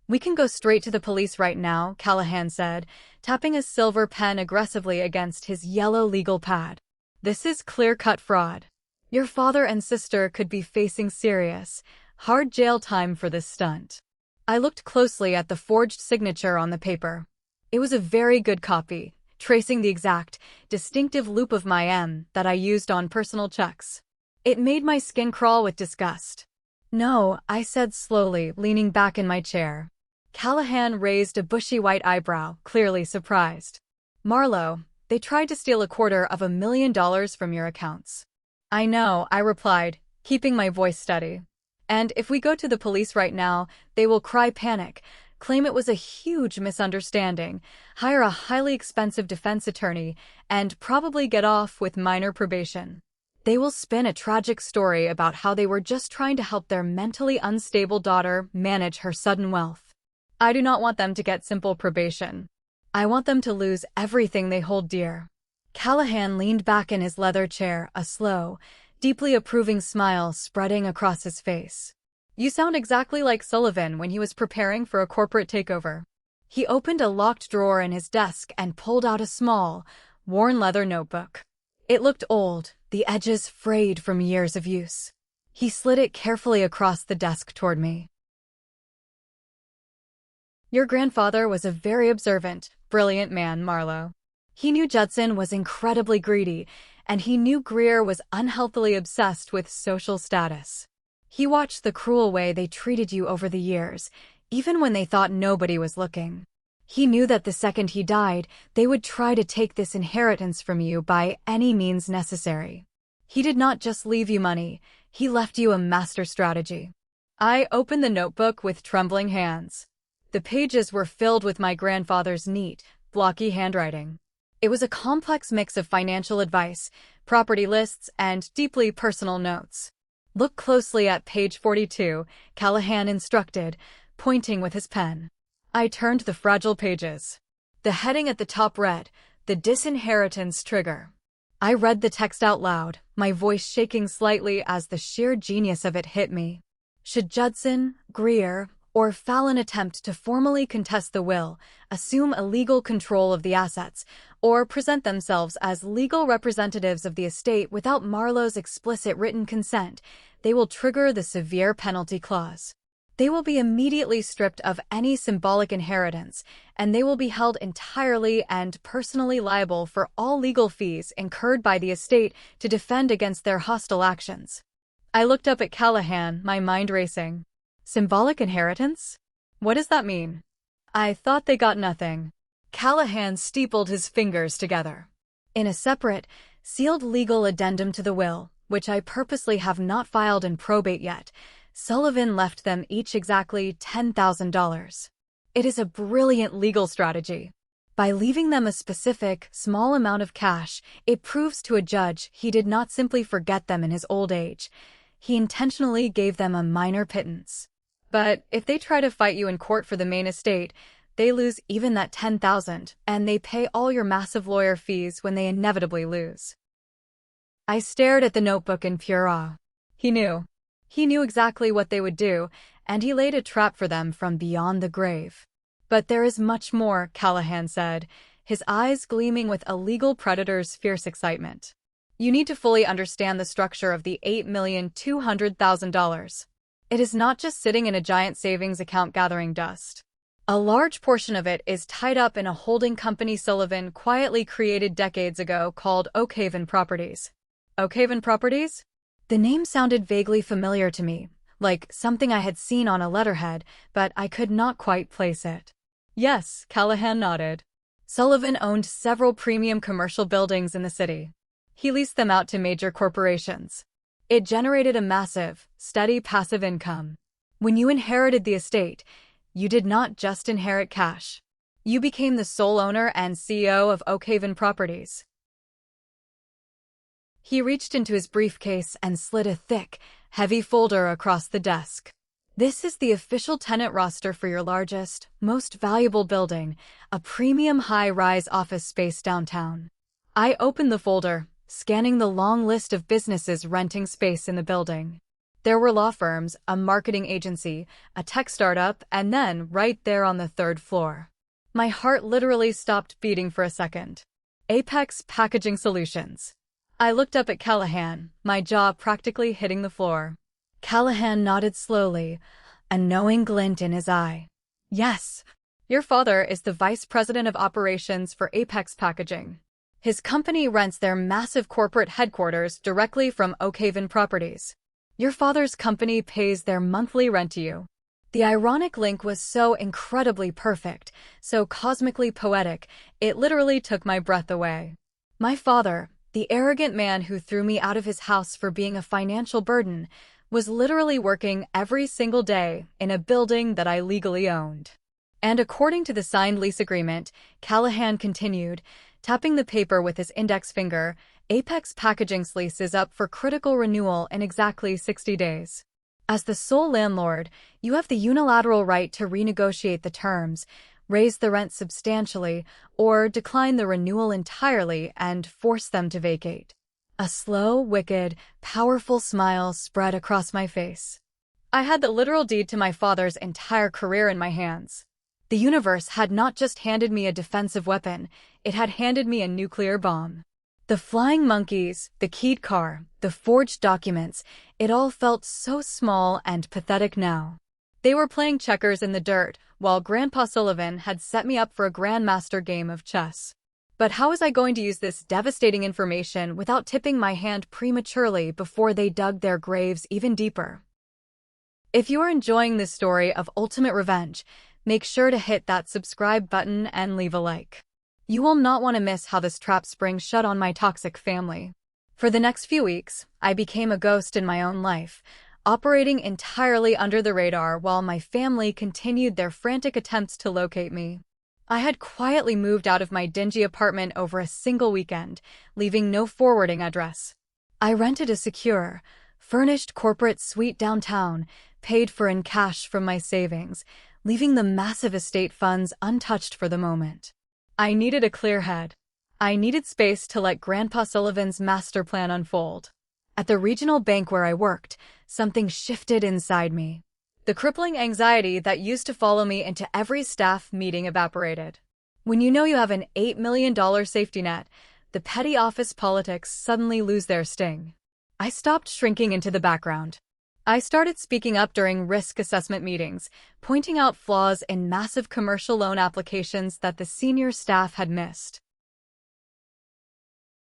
"We can go straight to the police right now," Callahan said, tapping a silver pen aggressively against his yellow legal pad. "This is clear-cut fraud. Your father and sister could be facing serious, Hard jail time for this stunt. I looked closely at the forged signature on the paper. It was a very good copy, tracing the exact, distinctive loop of my M that I used on personal checks. It made my skin crawl with disgust. "No," I said slowly, leaning back in my chair. Callahan raised a bushy white eyebrow, clearly surprised. "Marlowe, they tried to steal $250,000 from your accounts." "I know," I replied, keeping my voice steady. "And if we go to the police right now, they will cry panic, claim it was a huge misunderstanding, hire a highly expensive defense attorney, and probably get off with minor probation. They will spin a tragic story about how they were just trying to help their mentally unstable daughter manage her sudden wealth. I do not want them to get simple probation. I want them to lose everything they hold dear." Callahan leaned back in his leather chair, a slow, deeply approving smile spreading across his face. "You sound exactly like Sullivan when he was preparing for a corporate takeover." He opened a locked drawer in his desk and pulled out a small, worn leather notebook. It looked old, the edges frayed from years of use. He slid it carefully across the desk toward me. "Your grandfather was a very observant, brilliant man, Marlowe. He knew Judson was incredibly greedy, and he knew Greer was unhealthily obsessed with social status. He watched the cruel way they treated you over the years, even when they thought nobody was looking. He knew that the second he died, they would try to take this inheritance from you by any means necessary. He did not just leave you money, he left you a master strategy." I opened the notebook with trembling hands. The pages were filled with my grandfather's neat, blocky handwriting. It was a complex mix of financial advice, property lists, and deeply personal notes. "Look closely at page 42, Callahan instructed, pointing with his pen. I turned the fragile pages. The heading at the top read, "The Disinheritance Trigger." I read the text out loud, my voice shaking slightly as the sheer genius of it hit me. Should Judson, Greer, or Fallon attempt to formally contest the will, assume illegal control of the assets, or present themselves as legal representatives of the estate without Marlowe's explicit written consent, they will trigger the severe penalty clause. They will be immediately stripped of any symbolic inheritance, and they will be held entirely and personally liable for all legal fees incurred by the estate to defend against their hostile actions. I looked up at Callahan, my mind racing. Symbolic inheritance? What does that mean? I thought they got nothing. Callahan steepled his fingers together. In a separate, sealed legal addendum to the will, which I purposely have not filed in probate yet, Sullivan left them each exactly $10,000. It is a brilliant legal strategy. By leaving them a specific, small amount of cash, it proves to a judge he did not simply forget them in his old age. He intentionally gave them a minor pittance. But if they try to fight you in court for the main estate, they lose even that $10,000, and they pay all your massive lawyer fees when they inevitably lose. I stared at the notebook in pure awe. He knew. He knew exactly what they would do, and he laid a trap for them from beyond the grave. But there is much more, Callahan said, his eyes gleaming with a legal predator's fierce excitement. You need to fully understand the structure of the $8,200,000. It is not just sitting in a giant savings account gathering dust. A large portion of it is tied up in a holding company Sullivan quietly created decades ago called Oakhaven Properties. Oakhaven Properties? The name sounded vaguely familiar to me, like something I had seen on a letterhead, but I could not quite place it. Yes, Callahan nodded. Sullivan owned several premium commercial buildings in the city. He leased them out to major corporations. It generated a massive, steady passive income. When you inherited the estate, you did not just inherit cash. You became the sole owner and CEO of Oakhaven Properties. He reached into his briefcase and slid a thick, heavy folder across the desk. This is the official tenant roster for your largest, most valuable building, a premium high-rise office space downtown. I opened the folder, scanning the long list of businesses renting space in the building. There were law firms, a marketing agency, a tech startup, and then, right there on the third floor. My heart literally stopped beating for a second. Apex Packaging Solutions. I looked up at Callahan, my jaw practically hitting the floor. Callahan nodded slowly, a knowing glint in his eye. Yes, your father is the vice president of operations for Apex Packaging. His company rents their massive corporate headquarters directly from Oakhaven Properties. Your father's company pays their monthly rent to you. The ironic link was so incredibly perfect, so cosmically poetic, it literally took my breath away. My father, the arrogant man who threw me out of his house for being a financial burden, was literally working every single day in a building that I legally owned. And according to the signed lease agreement, Callahan continued, tapping the paper with his index finger, Apex Packaging's lease is up for critical renewal in exactly 60 days. As the sole landlord, you have the unilateral right to renegotiate the terms, raise the rent substantially, or decline the renewal entirely and force them to vacate. A slow, wicked, powerful smile spread across my face. I had the literal deed to my father's entire career in my hands. The universe had not just handed me a defensive weapon, it had handed me a nuclear bomb. The flying monkeys, the keyed car, the forged documents, it all felt so small and pathetic now. They were playing checkers in the dirt, while Grandpa Sullivan had set me up for a grandmaster game of chess. But how was I going to use this devastating information without tipping my hand prematurely before they dug their graves even deeper? If you are enjoying this story of ultimate revenge, make sure to hit that subscribe button and leave a like. You will not want to miss how this trap springs shut on my toxic family. For the next few weeks, I became a ghost in my own life, operating entirely under the radar while my family continued their frantic attempts to locate me. I had quietly moved out of my dingy apartment over a single weekend, leaving no forwarding address. I rented a secure, furnished corporate suite downtown, paid for in cash from my savings, leaving the massive estate funds untouched for the moment. I needed a clear head. I needed space to let Grandpa Sullivan's master plan unfold. At the regional bank where I worked, something shifted inside me. The crippling anxiety that used to follow me into every staff meeting evaporated. When you know you have an $8 million safety net, the petty office politics suddenly lose their sting. I stopped shrinking into the background. I started speaking up during risk assessment meetings, pointing out flaws in massive commercial loan applications that the senior staff had missed.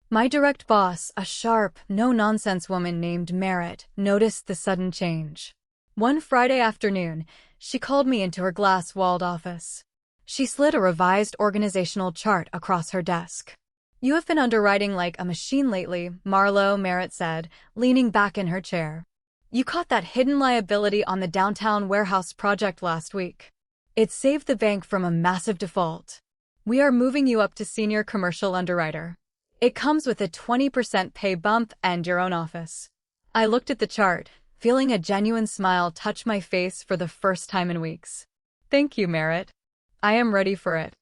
My direct boss, a sharp, no-nonsense woman named Merritt, noticed the sudden change. One Friday afternoon, she called me into her glass-walled office. She slid a revised organizational chart across her desk. "You have been underwriting like a machine lately," Marlo, Merritt said, leaning back in her chair. "You caught that hidden liability on the downtown warehouse project last week. It saved the bank from a massive default. We are moving you up to senior commercial underwriter. It comes with a 20% pay bump and your own office." I looked at the chart, feeling a genuine smile touch my face for the first time in weeks. "Thank you, Merritt. I am ready for it."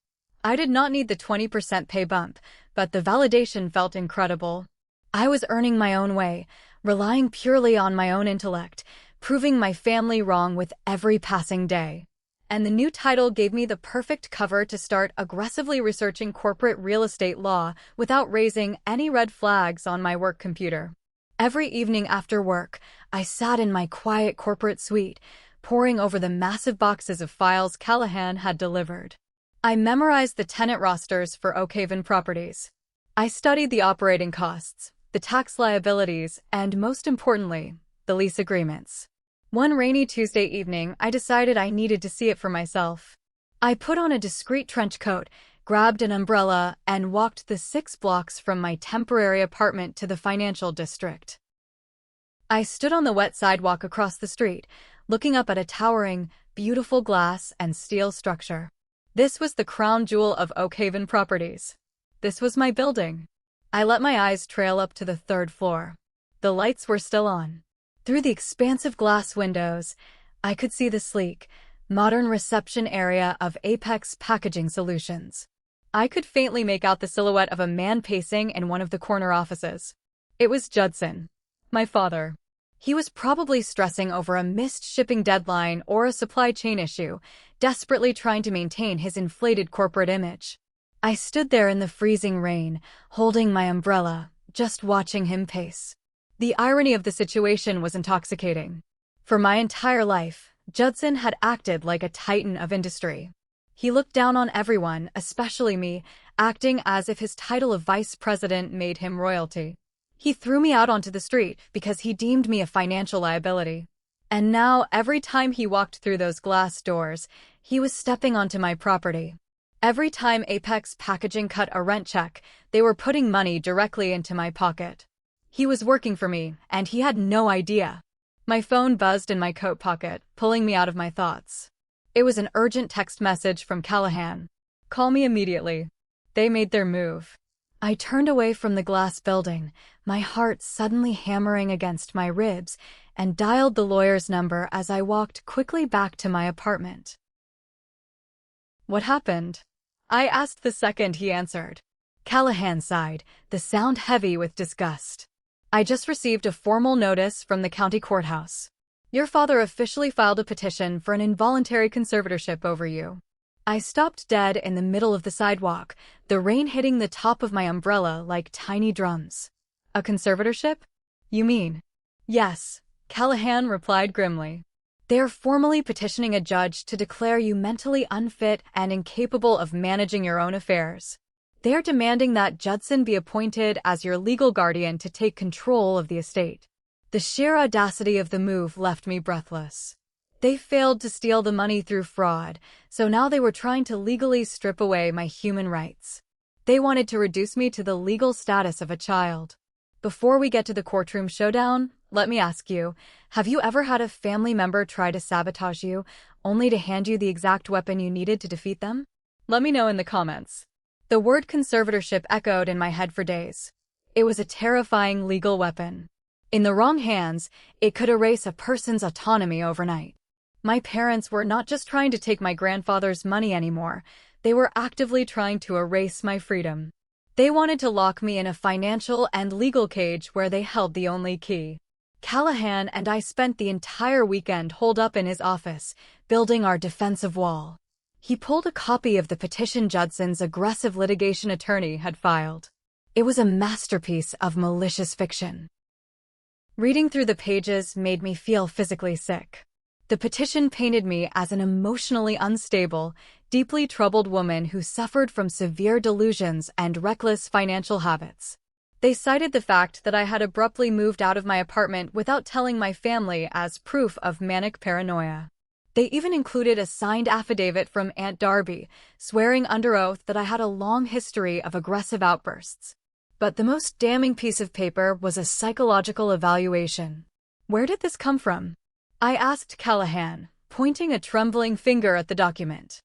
I did not need the 20% pay bump, but the validation felt incredible. I was earning my own way, relying purely on my own intellect, proving my family wrong with every passing day. And the new title gave me the perfect cover to start aggressively researching corporate real estate law without raising any red flags on my work computer. Every evening after work, I sat in my quiet corporate suite, poring over the massive boxes of files Callahan had delivered. I memorized the tenant rosters for Oakhaven Properties. I studied the operating costs, the tax liabilities, and most importantly, the lease agreements. One rainy Tuesday evening, I decided I needed to see it for myself. I put on a discreet trench coat, grabbed an umbrella, and walked the 6 blocks from my temporary apartment to the financial district. I stood on the wet sidewalk across the street, looking up at a towering, beautiful glass and steel structure. This was the crown jewel of Oakhaven Properties. This was my building. I let my eyes trail up to the 3rd floor. The lights were still on. Through the expansive glass windows, I could see the sleek, modern reception area of Apex Packaging Solutions. I could faintly make out the silhouette of a man pacing in one of the corner offices. It was Judson, my father. He was probably stressing over a missed shipping deadline or a supply chain issue, desperately trying to maintain his inflated corporate image. I stood there in the freezing rain, holding my umbrella, just watching him pace. The irony of the situation was intoxicating. For my entire life, Judson had acted like a titan of industry. He looked down on everyone, especially me, acting as if his title of vice president made him royalty. He threw me out onto the street because he deemed me a financial liability. And now, every time he walked through those glass doors, he was stepping onto my property. Every time Apex Packaging cut a rent check, they were putting money directly into my pocket. He was working for me, and he had no idea. My phone buzzed in my coat pocket, pulling me out of my thoughts. It was an urgent text message from Callahan. "Call me immediately." They made their move. I turned away from the glass building, my heart suddenly hammering against my ribs, and dialed the lawyer's number as I walked quickly back to my apartment. "What happened?" I asked the second he answered. Callahan sighed, the sound heavy with disgust. "I just received a formal notice from the county courthouse. Your father officially filed a petition for an involuntary conservatorship over you." I stopped dead in the middle of the sidewalk, the rain hitting the top of my umbrella like tiny drums. "A conservatorship? You mean?" "Yes," Callahan replied grimly. "They are formally petitioning a judge to declare you mentally unfit and incapable of managing your own affairs. They are demanding that Judson be appointed as your legal guardian to take control of the estate." The sheer audacity of the move left me breathless. They failed to steal the money through fraud, so now they were trying to legally strip away my human rights. They wanted to reduce me to the legal status of a child. Before we get to the courtroom showdown, let me ask you, have you ever had a family member try to sabotage you, only to hand you the exact weapon you needed to defeat them? Let me know in the comments. The word conservatorship echoed in my head for days. It was a terrifying legal weapon. In the wrong hands, it could erase a person's autonomy overnight. My parents were not just trying to take my grandfather's money anymore, they were actively trying to erase my freedom. They wanted to lock me in a financial and legal cage where they held the only key. Callahan and I spent the entire weekend holed up in his office, building our defensive wall. He pulled a copy of the petition Judson's aggressive litigation attorney had filed. It was a masterpiece of malicious fiction. Reading through the pages made me feel physically sick. The petition painted me as an emotionally unstable, deeply troubled woman who suffered from severe delusions and reckless financial habits. They cited the fact that I had abruptly moved out of my apartment without telling my family as proof of manic paranoia. They even included a signed affidavit from Aunt Darby, swearing under oath that I had a long history of aggressive outbursts. But the most damning piece of paper was a psychological evaluation. Where did this come from? I asked Callahan, pointing a trembling finger at the document.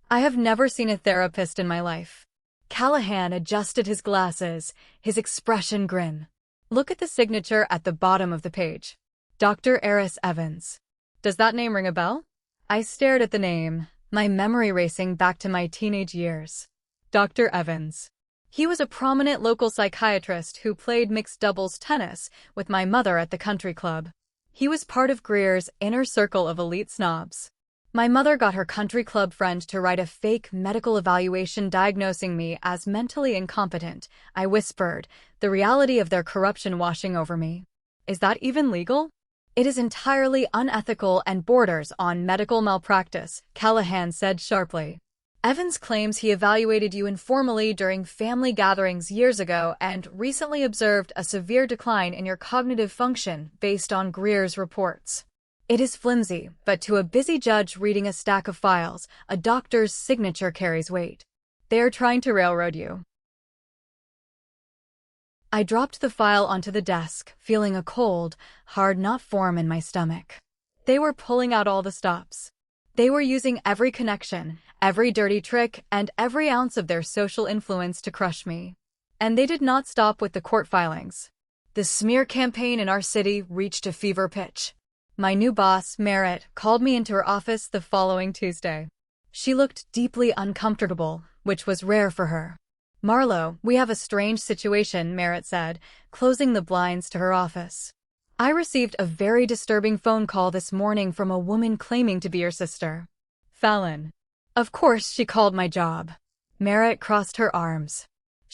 "I have never seen a therapist in my life." Callahan adjusted his glasses, his expression grim. "Look at the signature at the bottom of the page. Dr. Eris Evans. Does that name ring a bell?" I stared at the name, my memory racing back to my teenage years. Dr. Evans. He was a prominent local psychiatrist who played mixed doubles tennis with my mother at the country club. He was part of Greer's inner circle of elite snobs. My mother got her country club friend to write a fake medical evaluation diagnosing me as mentally incompetent, I whispered, the reality of their corruption washing over me. "Is that even legal?" "It is entirely unethical and borders on medical malpractice," Callahan said sharply. "Evans claims he evaluated you informally during family gatherings years ago and recently observed a severe decline in your cognitive function based on Greer's reports. It is flimsy, but to a busy judge reading a stack of files, a doctor's signature carries weight. They are trying to railroad you." I dropped the file onto the desk, feeling a cold, hard knot form in my stomach. They were pulling out all the stops. They were using every connection, every dirty trick, and every ounce of their social influence to crush me. And they did not stop with the court filings. The smear campaign in our city reached a fever pitch. My new boss, Merritt, called me into her office the following Tuesday. She looked deeply uncomfortable, which was rare for her. "Marlo, we have a strange situation," Merritt said, closing the blinds to her office. "I received a very disturbing phone call this morning from a woman claiming to be your sister." "Fallon." "Of course she called my job." Merritt crossed her arms.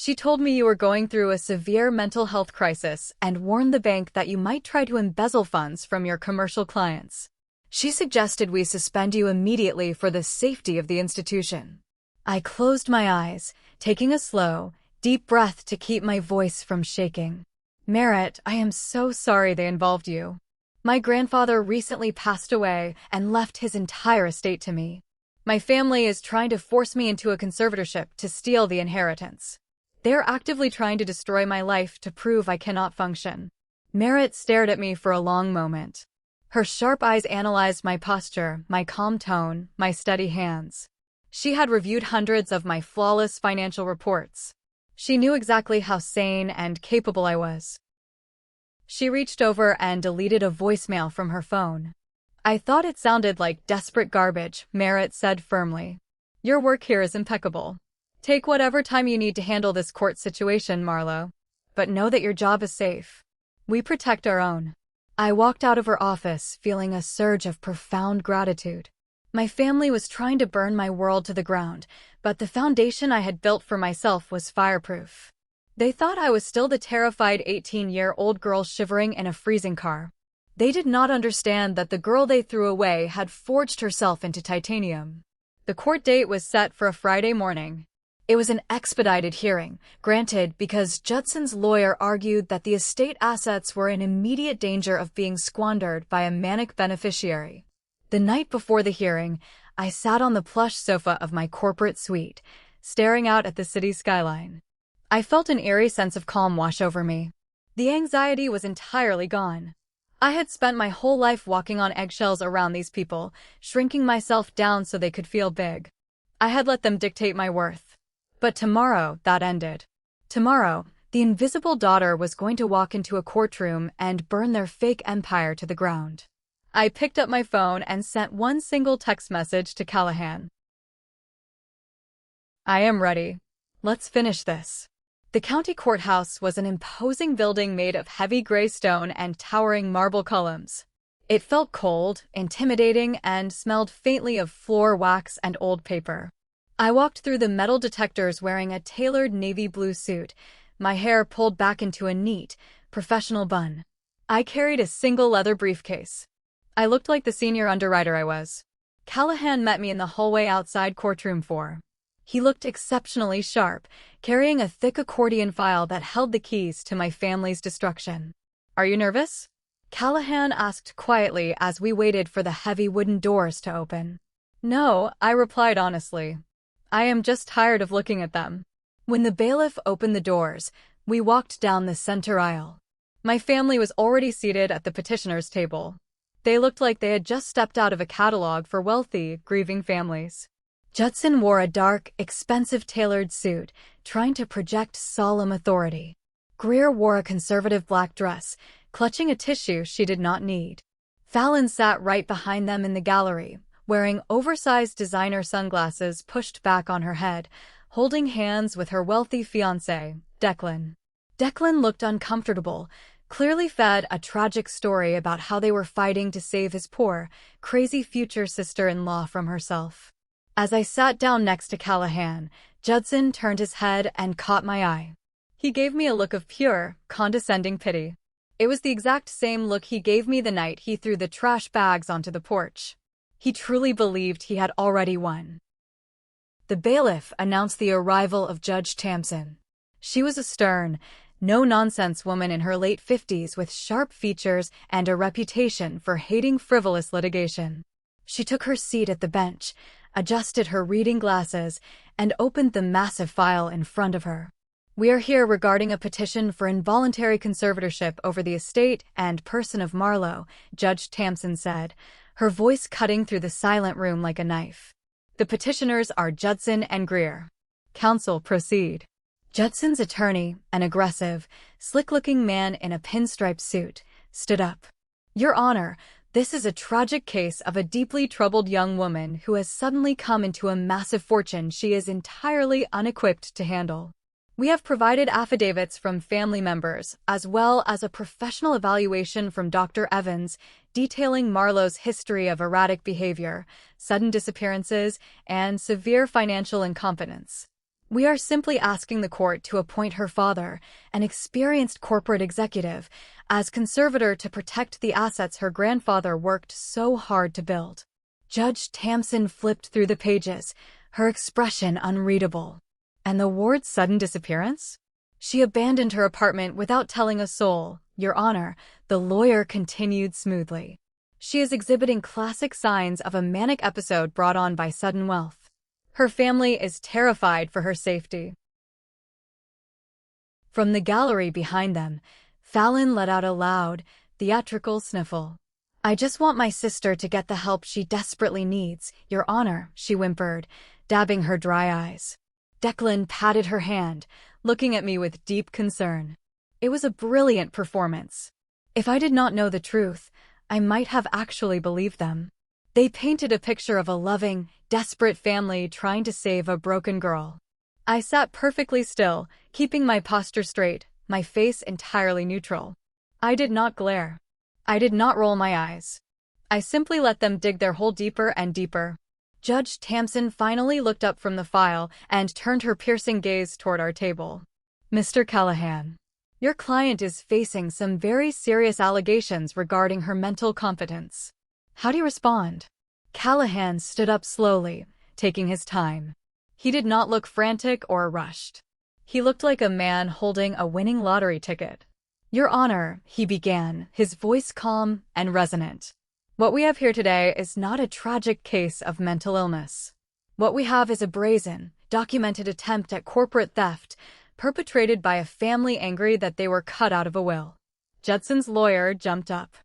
She told me you were going through a severe mental health crisis and warned the bank that you might try to embezzle funds from your commercial clients. She suggested we suspend you immediately for the safety of the institution. I closed my eyes, taking a slow, deep breath to keep my voice from shaking. Merritt, I am so sorry they involved you. My grandfather recently passed away and left his entire estate to me. My family is trying to force me into a conservatorship to steal the inheritance. They're actively trying to destroy my life to prove I cannot function. Merritt stared at me for a long moment. Her sharp eyes analyzed my posture, my calm tone, my steady hands. She had reviewed hundreds of my flawless financial reports. She knew exactly how sane and capable I was. She reached over and deleted a voicemail from her phone. I thought it sounded like desperate garbage, Merritt said firmly. Your work here is impeccable. Take whatever time you need to handle this court situation, Marlowe. But know that your job is safe. We protect our own. I walked out of her office, feeling a surge of profound gratitude. My family was trying to burn my world to the ground, but the foundation I had built for myself was fireproof. They thought I was still the terrified 18-year-old girl shivering in a freezing car. They did not understand that the girl they threw away had forged herself into titanium. The court date was set for a Friday morning. It was an expedited hearing, granted because Judson's lawyer argued that the estate assets were in immediate danger of being squandered by a manic beneficiary. The night before the hearing, I sat on the plush sofa of my corporate suite, staring out at the city skyline. I felt an eerie sense of calm wash over me. The anxiety was entirely gone. I had spent my whole life walking on eggshells around these people, shrinking myself down so they could feel big. I had let them dictate my worth. But tomorrow, that ended. Tomorrow, the invisible daughter was going to walk into a courtroom and burn their fake empire to the ground. I picked up my phone and sent one single text message to Callahan. I am ready. Let's finish this. The county courthouse was an imposing building made of heavy gray stone and towering marble columns. It felt cold, intimidating, and smelled faintly of floor wax and old paper. I walked through the metal detectors wearing a tailored navy blue suit, my hair pulled back into a neat, professional bun. I carried a single leather briefcase. I looked like the senior underwriter I was. Callahan met me in the hallway outside courtroom 4. He looked exceptionally sharp, carrying a thick accordion file that held the keys to my family's destruction. Are you nervous? Callahan asked quietly as we waited for the heavy wooden doors to open. No, I replied honestly. I am just tired of looking at them. When the bailiff opened the doors, we walked down the center aisle. My family was already seated at the petitioner's table. They looked like they had just stepped out of a catalog for wealthy, grieving families. Judson wore a dark, expensive tailored suit, trying to project solemn authority. Greer wore a conservative black dress, clutching a tissue she did not need. Fallon sat right behind them in the gallery, wearing oversized designer sunglasses pushed back on her head, holding hands with her wealthy fiancé, Declan. Declan looked uncomfortable, clearly fed a tragic story about how they were fighting to save his poor, crazy future sister-in-law from herself. As I sat down next to Callahan, Judson turned his head and caught my eye. He gave me a look of pure, condescending pity. It was the exact same look he gave me the night he threw the trash bags onto the porch. He truly believed he had already won. The bailiff announced the arrival of Judge Tamsin. She was a stern, no-nonsense woman in her late 50s with sharp features and a reputation for hating frivolous litigation. She took her seat at the bench, adjusted her reading glasses, and opened the massive file in front of her. We are here regarding a petition for involuntary conservatorship over the estate and person of Marlowe, Judge Tamsin said, her voice cutting through the silent room like a knife. The petitioners are Judson and Greer. Counsel, proceed. Judson's attorney, an aggressive, slick-looking man in a pinstripe suit, stood up. Your Honor, this is a tragic case of a deeply troubled young woman who has suddenly come into a massive fortune she is entirely unequipped to handle. We have provided affidavits from family members, as well as a professional evaluation from Dr. Evans, detailing Marlowe's history of erratic behavior, sudden disappearances, and severe financial incompetence. We are simply asking the court to appoint her father, an experienced corporate executive, as conservator to protect the assets her grandfather worked so hard to build. Judge Tamsin flipped through the pages, her expression unreadable. And the ward's sudden disappearance? She abandoned her apartment without telling a soul, Your Honor, the lawyer continued smoothly. She is exhibiting classic signs of a manic episode brought on by sudden wealth. Her family is terrified for her safety. From the gallery behind them, Fallon let out a loud, theatrical sniffle. I just want my sister to get the help she desperately needs, Your Honor, she whimpered, dabbing her dry eyes. Declan patted her hand, looking at me with deep concern. It was a brilliant performance. If I did not know the truth, I might have actually believed them. They painted a picture of a loving, desperate family trying to save a broken girl. I sat perfectly still, keeping my posture straight, my face entirely neutral. I did not glare. I did not roll my eyes. I simply let them dig their hole deeper and deeper. Judge Tamsin finally looked up from the file and turned her piercing gaze toward our table. Mr. Callahan, your client is facing some very serious allegations regarding her mental competence. How do you respond? Callahan stood up slowly, taking his time. He did not look frantic or rushed. He looked like a man holding a winning lottery ticket. Your Honor, he began, his voice calm and resonant. What we have here today is not a tragic case of mental illness. What we have is a brazen, documented attempt at corporate theft, perpetrated by a family angry that they were cut out of a will. Judson's lawyer jumped up.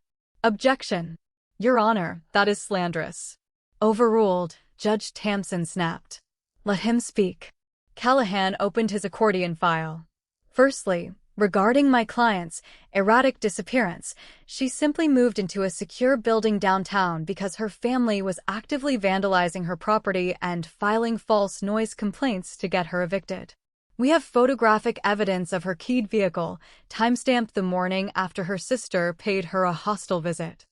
Objection. Your Honor, that is slanderous. Overruled, Judge Tamsin snapped. Let him speak. Callahan opened his accordion file. Firstly, regarding my client's erratic disappearance, she simply moved into a secure building downtown because her family was actively vandalizing her property and filing false noise complaints to get her evicted. We have photographic evidence of her keyed vehicle, timestamped the morning after her sister paid her a hostile visit.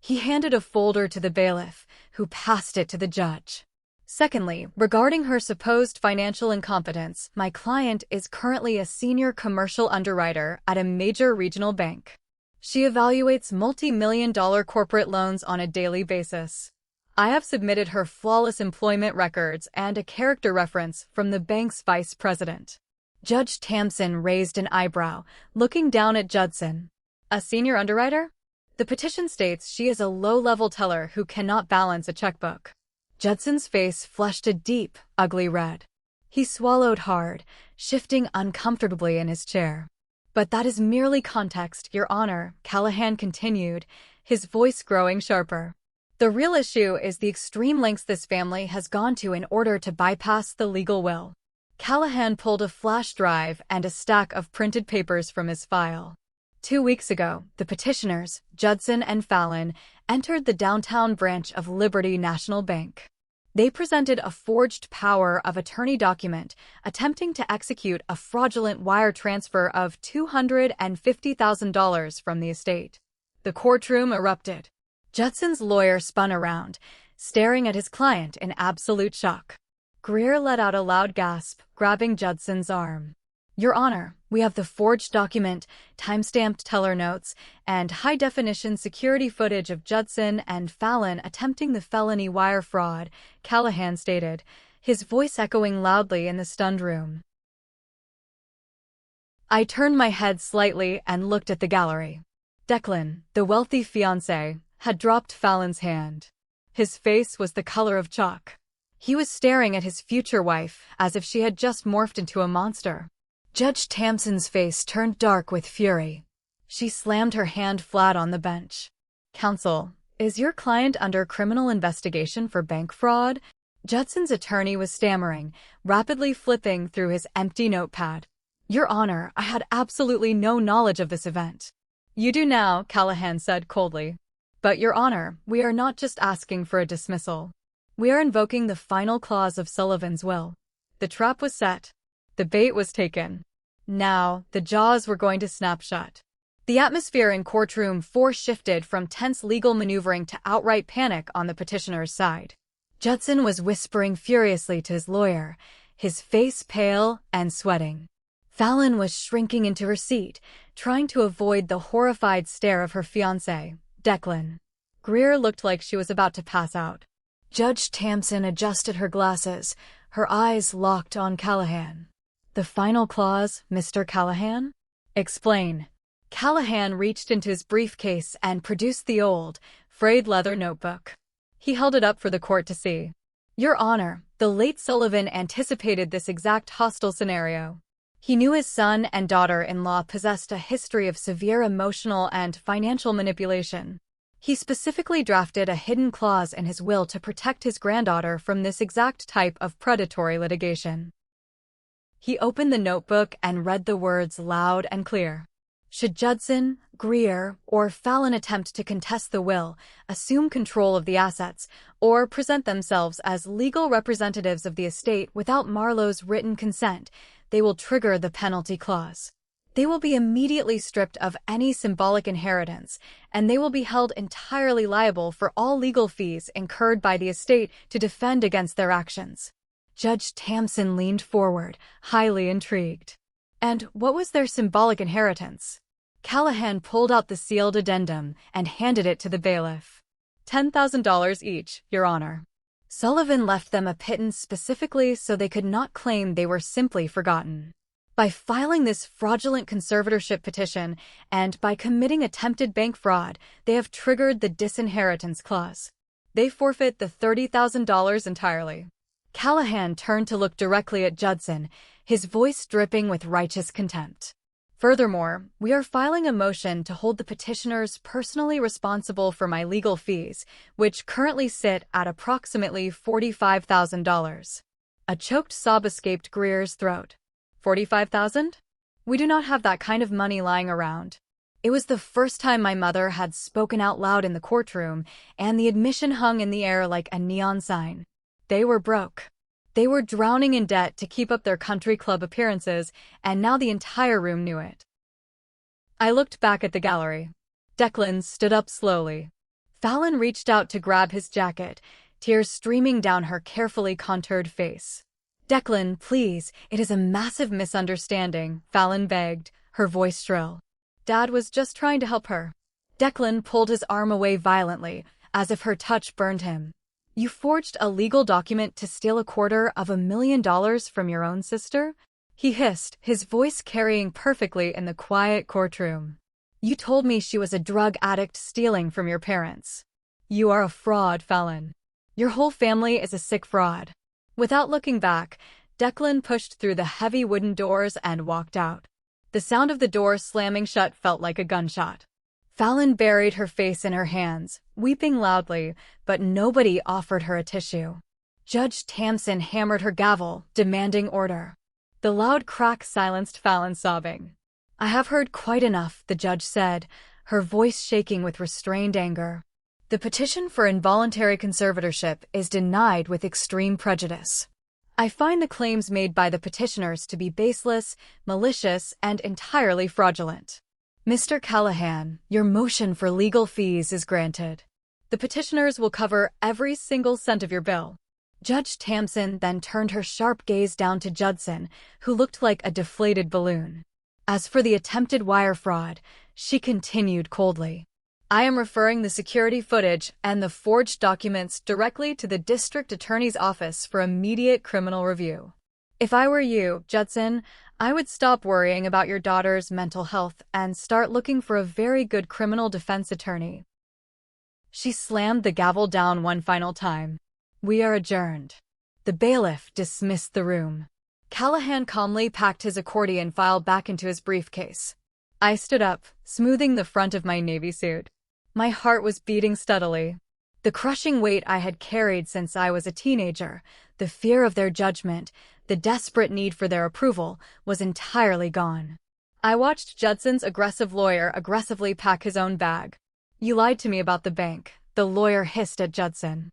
He handed a folder to the bailiff, who passed it to the judge. Secondly, regarding her supposed financial incompetence, my client is currently a senior commercial underwriter at a major regional bank. She evaluates multi-million-dollar corporate loans on a daily basis. I have submitted her flawless employment records and a character reference from the bank's vice president. Judge Tamsin raised an eyebrow, looking down at Judson. A senior underwriter? The petition states she is a low-level teller who cannot balance a checkbook. Judson's face flushed a deep, ugly red. He swallowed hard, shifting uncomfortably in his chair. But that is merely context, Your Honor, Callahan continued, his voice growing sharper. The real issue is the extreme lengths this family has gone to in order to bypass the legal will. Callahan pulled a flash drive and a stack of printed papers from his file. 2 weeks ago, the petitioners, Judson and Fallon, entered the downtown branch of Liberty National Bank. They presented a forged power of attorney document, attempting to execute a fraudulent wire transfer of $250,000 from the estate. The courtroom erupted. Judson's lawyer spun around, staring at his client in absolute shock. Greer let out a loud gasp, grabbing Judson's arm. Your Honor, we have the forged document, time-stamped teller notes, and high-definition security footage of Judson and Fallon attempting the felony wire fraud, Callahan stated, his voice echoing loudly in the stunned room. I turned my head slightly and looked at the gallery. Declan, the wealthy fiancé, had dropped Fallon's hand. His face was the color of chalk. He was staring at his future wife as if she had just morphed into a monster. Judge Tamsin's face turned dark with fury. She slammed her hand flat on the bench. Counsel, is your client under criminal investigation for bank fraud? Judson's attorney was stammering, rapidly flipping through his empty notepad. Your Honor, I had absolutely no knowledge of this event. You do now, Callahan said coldly. But, Your Honor, we are not just asking for a dismissal. We are invoking the final clause of Sullivan's will. The trap was set. The bait was taken. Now, the jaws were going to snap shut. The atmosphere in courtroom 4 shifted from tense legal maneuvering to outright panic on the petitioner's side. Judson was whispering furiously to his lawyer, his face pale and sweating. Fallon was shrinking into her seat, trying to avoid the horrified stare of her fiancé, Declan. Greer looked like she was about to pass out. Judge Tamsin adjusted her glasses, her eyes locked on Callahan. "The final clause, Mr. Callahan?" "Explain." Callahan reached into his briefcase and produced the old, frayed leather notebook. He held it up for the court to see. "Your Honor, the late Sullivan anticipated this exact hostile scenario. He knew his son and daughter-in-law possessed a history of severe emotional and financial manipulation. He specifically drafted a hidden clause in his will to protect his granddaughter from this exact type of predatory litigation." He opened the notebook and read the words loud and clear. "Should Judson, Greer, or Fallon attempt to contest the will, assume control of the assets, or present themselves as legal representatives of the estate without Marlowe's written consent, they will trigger the penalty clause. They will be immediately stripped of any symbolic inheritance, and they will be held entirely liable for all legal fees incurred by the estate to defend against their actions." Judge Tamsin leaned forward, highly intrigued. "And what was their symbolic inheritance?" Callahan pulled out the sealed addendum and handed it to the bailiff. $10,000 each, Your Honor." Sullivan left them a pittance specifically so they could not claim they were simply forgotten. By filing this fraudulent conservatorship petition and by committing attempted bank fraud, they have triggered the disinheritance clause. They forfeit the $30,000 entirely. Callahan turned to look directly at Judson, his voice dripping with righteous contempt. "Furthermore, we are filing a motion to hold the petitioners personally responsible for my legal fees, which currently sit at approximately $45,000. A choked sob escaped Greer's throat. $45,000? We do not have that kind of money lying around. It was the first time my mother had spoken out loud in the courtroom, and the admission hung in the air like a neon sign. They were broke. They were drowning in debt to keep up their country club appearances, and now the entire room knew it." I looked back at the gallery. Declan stood up slowly. Fallon reached out to grab his jacket, tears streaming down her carefully contoured face. "Declan, please, it is a massive misunderstanding," Fallon begged, her voice shrill. "Dad was just trying to help her." Declan pulled his arm away violently, as if her touch burned him. "You forged a legal document to steal $250,000 from your own sister?" he hissed, his voice carrying perfectly in the quiet courtroom. "You told me she was a drug addict stealing from your parents. You are a fraud, Fallon. Your whole family is a sick fraud." Without looking back, Declan pushed through the heavy wooden doors and walked out. The sound of the door slamming shut felt like a gunshot. Fallon buried her face in her hands, weeping loudly, but nobody offered her a tissue. Judge Tamsin hammered her gavel, demanding order. The loud crack silenced Fallon's sobbing. "I have heard quite enough," the judge said, her voice shaking with restrained anger. "The petition for involuntary conservatorship is denied with extreme prejudice. I find the claims made by the petitioners to be baseless, malicious, and entirely fraudulent. Mr. Callahan, your motion for legal fees is granted. The petitioners will cover every single cent of your bill." Judge Tamsin then turned her sharp gaze down to Judson, who looked like a deflated balloon. As for the attempted wire fraud, she continued coldly. "I am referring the security footage and the forged documents directly to the district attorney's office for immediate criminal review. If I were you, Judson, I would stop worrying about your daughter's mental health and start looking for a very good criminal defense attorney." She slammed the gavel down one final time. "We are adjourned." The bailiff dismissed the room. Callahan calmly packed his accordion file back into his briefcase. I stood up, smoothing the front of my navy suit. My heart was beating steadily. The crushing weight I had carried since I was a teenager, the fear of their judgment, the desperate need for their approval, was entirely gone. I watched Judson's aggressive lawyer aggressively pack his own bag. "You lied to me about the bank," the lawyer hissed at Judson.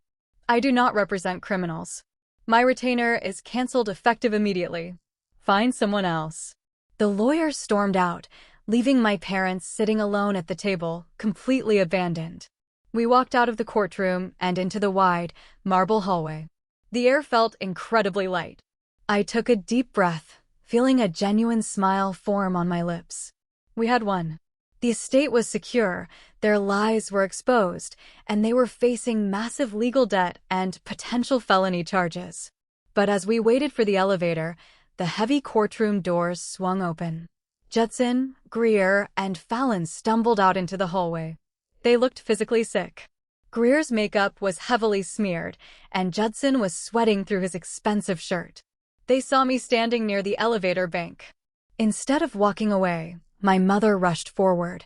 "I do not represent criminals. My retainer is cancelled effective immediately. Find someone else." The lawyer stormed out, leaving my parents sitting alone at the table, completely abandoned. We walked out of the courtroom and into the wide, marble hallway. The air felt incredibly light. I took a deep breath, feeling a genuine smile form on my lips. We had won. The estate was secure, their lies were exposed, and they were facing massive legal debt and potential felony charges. But as we waited for the elevator, the heavy courtroom doors swung open. Judson, Greer, and Fallon stumbled out into the hallway. They looked physically sick. Greer's makeup was heavily smeared, and Judson was sweating through his expensive shirt. They saw me standing near the elevator bank. Instead of walking away, my mother rushed forward,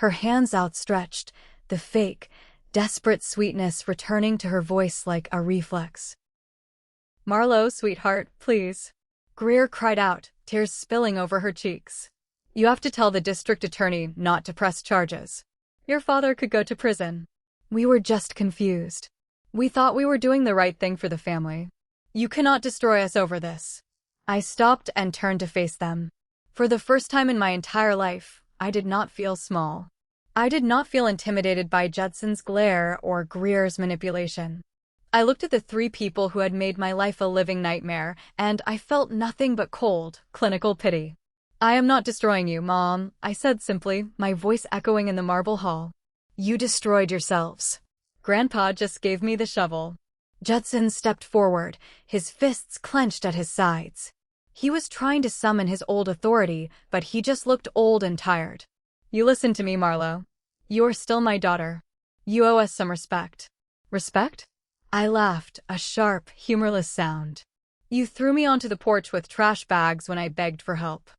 her hands outstretched, the fake, desperate sweetness returning to her voice like a reflex. "Marlo, sweetheart, please." Greer cried out, tears spilling over her cheeks. "You have to tell the district attorney not to press charges. Your father could go to prison." We were just confused. We thought we were doing the right thing for the family. "You cannot destroy us over this." I stopped and turned to face them. For the first time in my entire life, I did not feel small. I did not feel intimidated by Judson's glare or Greer's manipulation. I looked at the three people who had made my life a living nightmare, and I felt nothing but cold, clinical pity. "I am not destroying you, Mom," I said simply, my voice echoing in the marble hall. "You destroyed yourselves. Grandpa just gave me the shovel." Judson stepped forward, his fists clenched at his sides. He was trying to summon his old authority, but he just looked old and tired. "You listen to me, Marlo. You're still my daughter. You owe us some respect." "Respect?" I laughed, a sharp, humorless sound. "You threw me onto the porch with trash bags when I begged for help.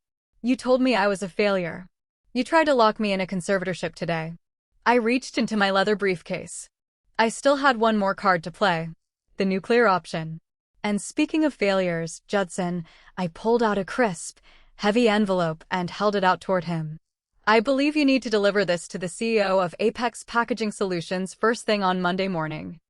You told me I was a failure. You tried to lock me in a conservatorship today." I reached into my leather briefcase. I still had one more card to play. The nuclear option. And speaking of failures, Judson, I pulled out a crisp, heavy envelope and held it out toward him. "I believe you need to deliver this to the CEO of Apex Packaging Solutions first thing on Monday morning."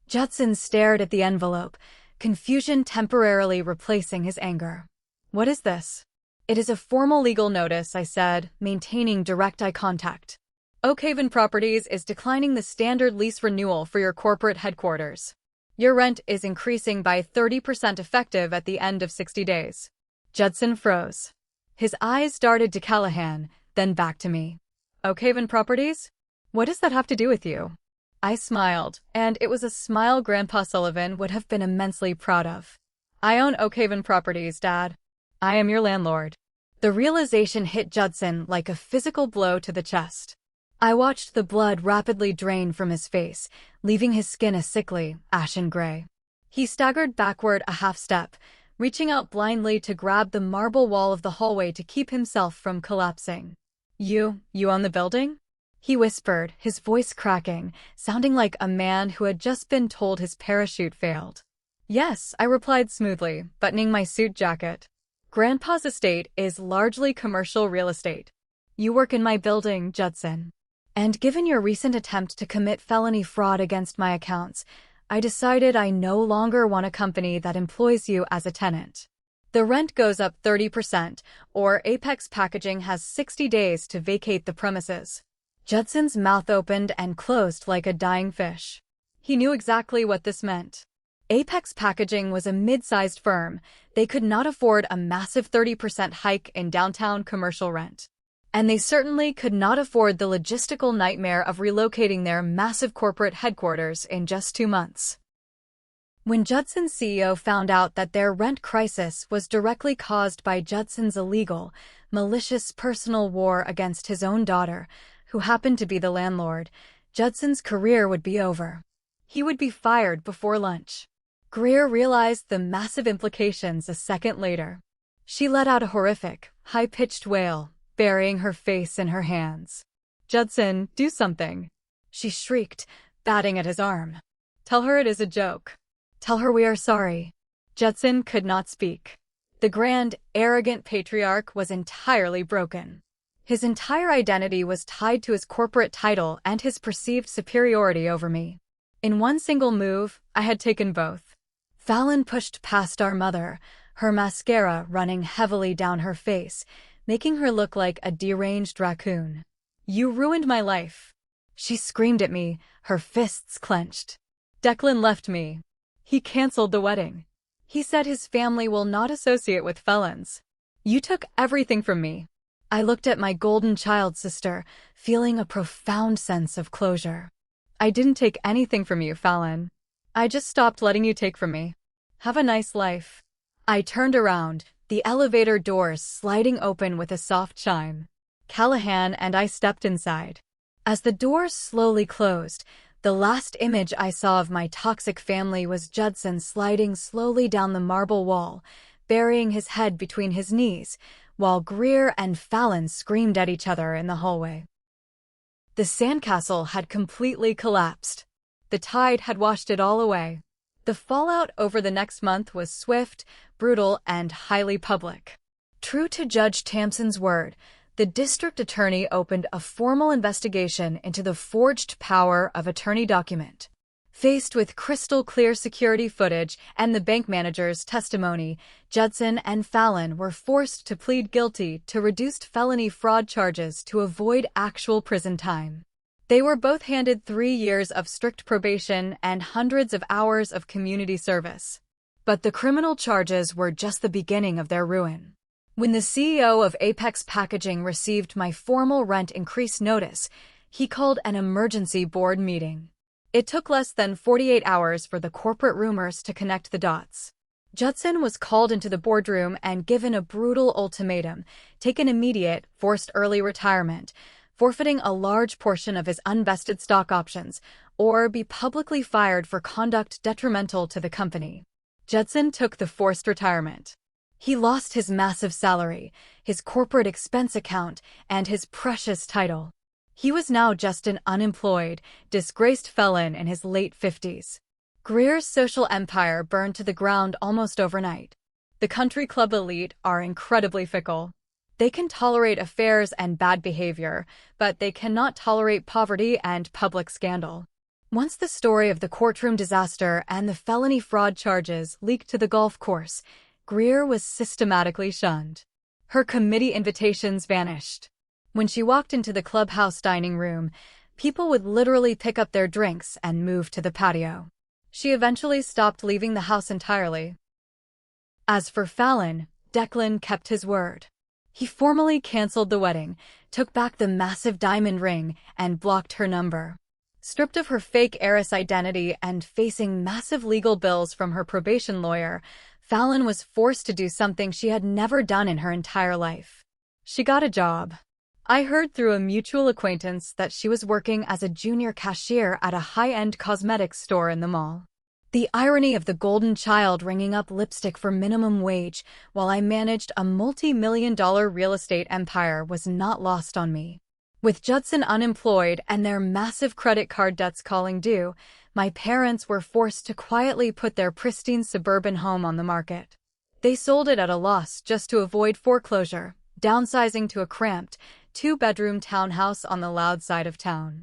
Judson stared at the envelope, confusion temporarily replacing his anger. "What is this?" "It is a formal legal notice," I said, maintaining direct eye contact. "Oakhaven Properties is declining the standard lease renewal for your corporate headquarters. Your rent is increasing by 30% effective at the end of 60 days. Judson froze. His eyes darted to Callahan, then back to me. "Oakhaven Properties? What does that have to do with you?" I smiled, and it was a smile Grandpa Sullivan would have been immensely proud of. "I own Oakhaven Properties, Dad. I am your landlord." The realization hit Judson like a physical blow to the chest. I watched the blood rapidly drain from his face, leaving his skin a sickly, ashen gray. He staggered backward a half step, reaching out blindly to grab the marble wall of the hallway to keep himself from collapsing. You own the building?" he whispered, his voice cracking, sounding like a man who had just been told his parachute failed. "Yes," I replied smoothly, buttoning my suit jacket. "Grandpa's estate is largely commercial real estate. You work in my building, Judson. And given your recent attempt to commit felony fraud against my accounts, I decided I no longer want a company that employs you as a tenant. The rent goes up 30%, or Apex Packaging has 60 days to vacate the premises." Judson's mouth opened and closed like a dying fish. He knew exactly what this meant. Apex Packaging was a mid-sized firm. They could not afford a massive 30% hike in downtown commercial rent. And they certainly could not afford the logistical nightmare of relocating their massive corporate headquarters in just 2 months. When Judson's CEO found out that their rent crisis was directly caused by Judson's illegal, malicious personal war against his own daughter, who happened to be the landlord, Judson's career would be over. He would be fired before lunch. Greer realized the massive implications a second later. She let out a horrific, high-pitched wail, burying her face in her hands. "Judson, do something," she shrieked, batting at his arm. "Tell her it is a joke. Tell her we are sorry." Judson could not speak. The grand, arrogant patriarch was entirely broken. His entire identity was tied to his corporate title and his perceived superiority over me. In one single move, I had taken both. Fallon pushed past our mother, her mascara running heavily down her face, making her look like a deranged raccoon. "You ruined my life," she screamed at me, her fists clenched. "Declan left me. He canceled the wedding. He said his family will not associate with felons. You took everything from me. I looked at my golden child sister, feeling a profound sense of closure. I didn't take anything from you, Fallon. I just stopped letting you take from me. Have a nice life. I turned around, the elevator doors sliding open with a soft chime. Callahan and I stepped inside. As the doors slowly closed, the last image I saw of my toxic family was Judson sliding slowly down the marble wall, burying his head between his knees, while Greer and Fallon screamed at each other in the hallway. The sandcastle had completely collapsed. The tide had washed it all away. The fallout over the next month was swift, brutal, and highly public. True to Judge Tamson's word, the district attorney opened a formal investigation into the forged power of attorney document. Faced with crystal-clear security footage and the bank manager's testimony, Judson and Fallon were forced to plead guilty to reduced felony fraud charges to avoid actual prison time. They were both handed 3 years of strict probation and hundreds of hours of community service. But the criminal charges were just the beginning of their ruin. When the CEO of Apex Packaging received my formal rent increase notice, he called an emergency board meeting. It took less than 48 hours for the corporate rumors to connect the dots. Judson was called into the boardroom and given a brutal ultimatum: take an immediate, forced early retirement, forfeiting a large portion of his unvested stock options, or be publicly fired for conduct detrimental to the company. Judson took the forced retirement. He lost his massive salary, his corporate expense account, and his precious title. He was now just an unemployed, disgraced felon in his late 50s. Greer's social empire burned to the ground almost overnight. The country club elite are incredibly fickle. They can tolerate affairs and bad behavior, but they cannot tolerate poverty and public scandal. Once the story of the courtroom disaster and the felony fraud charges leaked to the golf course, Greer was systematically shunned. Her committee invitations vanished. When she walked into the clubhouse dining room, people would literally pick up their drinks and move to the patio. She eventually stopped leaving the house entirely. As for Fallon, Declan kept his word. He formally canceled the wedding, took back the massive diamond ring, and blocked her number. Stripped of her fake heiress identity and facing massive legal bills from her probation lawyer, Fallon was forced to do something she had never done in her entire life. She got a job. I heard through a mutual acquaintance that she was working as a junior cashier at a high-end cosmetics store in the mall. The irony of the golden child ringing up lipstick for minimum wage while I managed a multi-million-dollar real estate empire was not lost on me. With Judson unemployed and their massive credit card debts calling due, my parents were forced to quietly put their pristine suburban home on the market. They sold it at a loss just to avoid foreclosure, downsizing to a cramped, 2-bedroom townhouse on the loud side of town.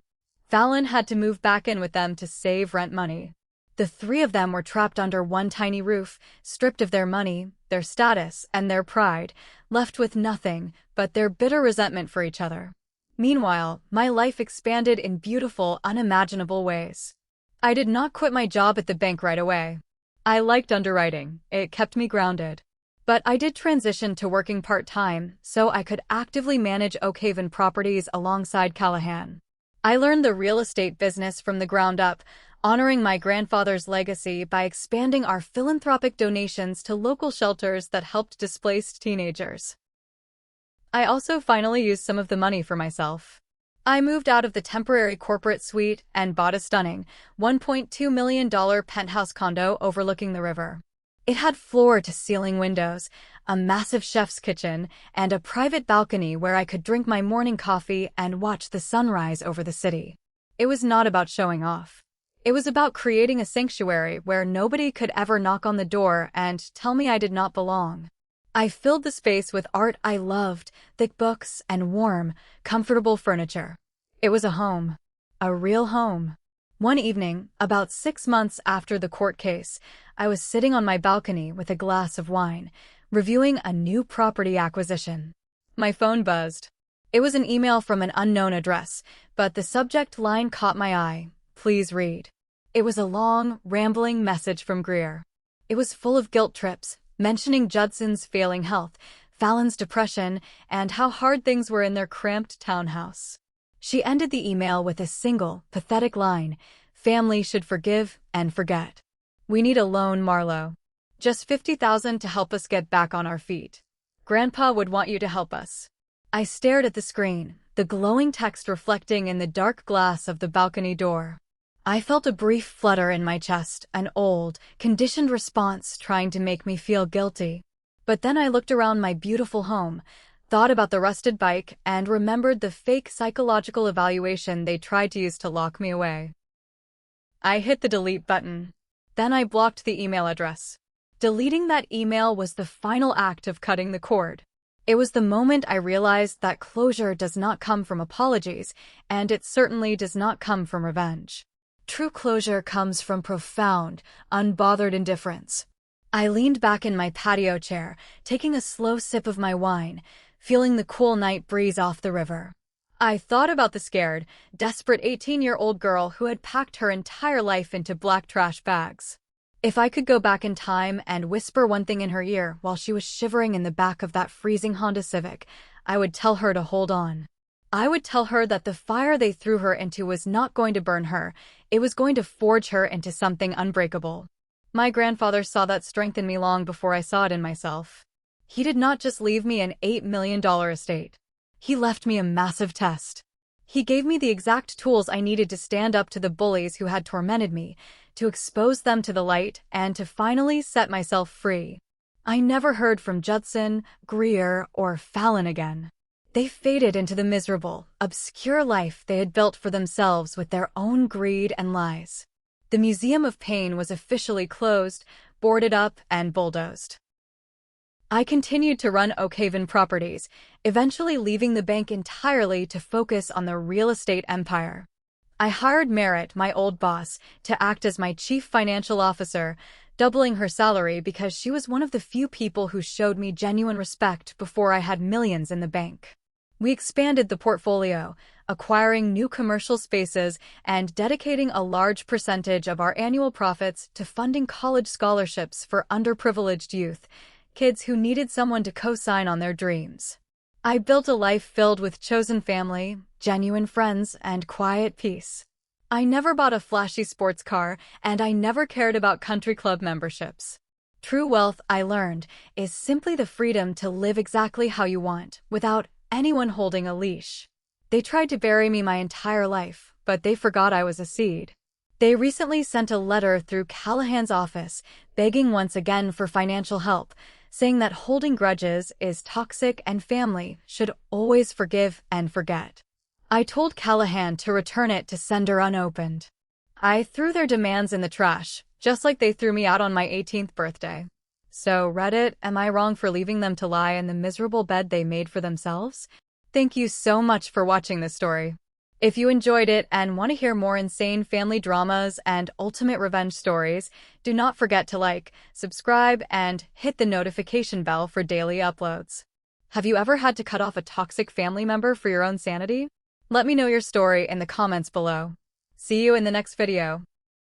Fallon had to move back in with them to save rent money. The three of them were trapped under one tiny roof, stripped of their money, their status, and their pride, left with nothing but their bitter resentment for each other. Meanwhile, my life expanded in beautiful, unimaginable ways. I did not quit my job at the bank right away. I liked underwriting. It kept me grounded. But I did transition to working part-time so I could actively manage Oakhaven properties alongside Callahan. I learned the real estate business from the ground up, honoring my grandfather's legacy by expanding our philanthropic donations to local shelters that helped displaced teenagers. I also finally used some of the money for myself. I moved out of the temporary corporate suite and bought a stunning $1.2 million penthouse condo overlooking the river. It had floor-to-ceiling windows, a massive chef's kitchen, and a private balcony where I could drink my morning coffee and watch the sunrise over the city. It was not about showing off. It was about creating a sanctuary where nobody could ever knock on the door and tell me I did not belong. I filled the space with art I loved, thick books, and warm, comfortable furniture. It was a home. A real home. One evening, about 6 months after the court case, I was sitting on my balcony with a glass of wine, reviewing a new property acquisition. My phone buzzed. It was an email from an unknown address, but the subject line caught my eye. Please read. It was a long, rambling message from Greer. It was full of guilt trips, mentioning Judson's failing health, Fallon's depression, and how hard things were in their cramped townhouse. She ended the email with a single, pathetic line: "Family should forgive and forget. We need a loan, Marlo. Just 50,000 to help us get back on our feet. Grandpa would want you to help us." I stared at the screen, the glowing text reflecting in the dark glass of the balcony door. I felt a brief flutter in my chest, an old, conditioned response trying to make me feel guilty. But then I looked around my beautiful home, thought about the rusted bike, and remembered the fake psychological evaluation they tried to use to lock me away. I hit the delete button. Then I blocked the email address. Deleting that email was the final act of cutting the cord. It was the moment I realized that closure does not come from apologies, and it certainly does not come from revenge. True closure comes from profound, unbothered indifference. I leaned back in my patio chair, taking a slow sip of my wine, feeling the cool night breeze off the river. I thought about the scared, desperate 18-year-old girl who had packed her entire life into black trash bags. If I could go back in time and whisper one thing in her ear while she was shivering in the back of that freezing Honda Civic, I would tell her to hold on. I would tell her that the fire they threw her into was not going to burn her, it was going to forge her into something unbreakable. My grandfather saw that strength in me long before I saw it in myself. He did not just leave me an $8 million estate. He left me a massive test. He gave me the exact tools I needed to stand up to the bullies who had tormented me, to expose them to the light, and to finally set myself free. I never heard from Judson, Greer, or Fallon again. They faded into the miserable, obscure life they had built for themselves with their own greed and lies. The Museum of Pain was officially closed, boarded up, and bulldozed. I continued to run Oakhaven Properties, eventually leaving the bank entirely to focus on the real estate empire. I hired Merritt, my old boss, to act as my chief financial officer, doubling her salary because she was one of the few people who showed me genuine respect before I had millions in the bank. We expanded the portfolio, acquiring new commercial spaces and dedicating a large percentage of our annual profits to funding college scholarships for underprivileged youth, kids who needed someone to co-sign on their dreams. I built a life filled with chosen family, genuine friends, and quiet peace. I never bought a flashy sports car, and I never cared about country club memberships. True wealth, I learned, is simply the freedom to live exactly how you want, without anyone holding a leash. They tried to bury me my entire life, but they forgot I was a seed. They recently sent a letter through Callahan's office, begging once again for financial help, saying that holding grudges is toxic and family should always forgive and forget. I told Callahan to return it to sender unopened. I threw their demands in the trash, just like they threw me out on my 18th birthday. So, Reddit, am I wrong for leaving them to lie in the miserable bed they made for themselves? Thank you so much for watching this story. If you enjoyed it and want to hear more insane family dramas and ultimate revenge stories, do not forget to like, subscribe, and hit the notification bell for daily uploads. Have you ever had to cut off a toxic family member for your own sanity? Let me know your story in the comments below. See you in the next video.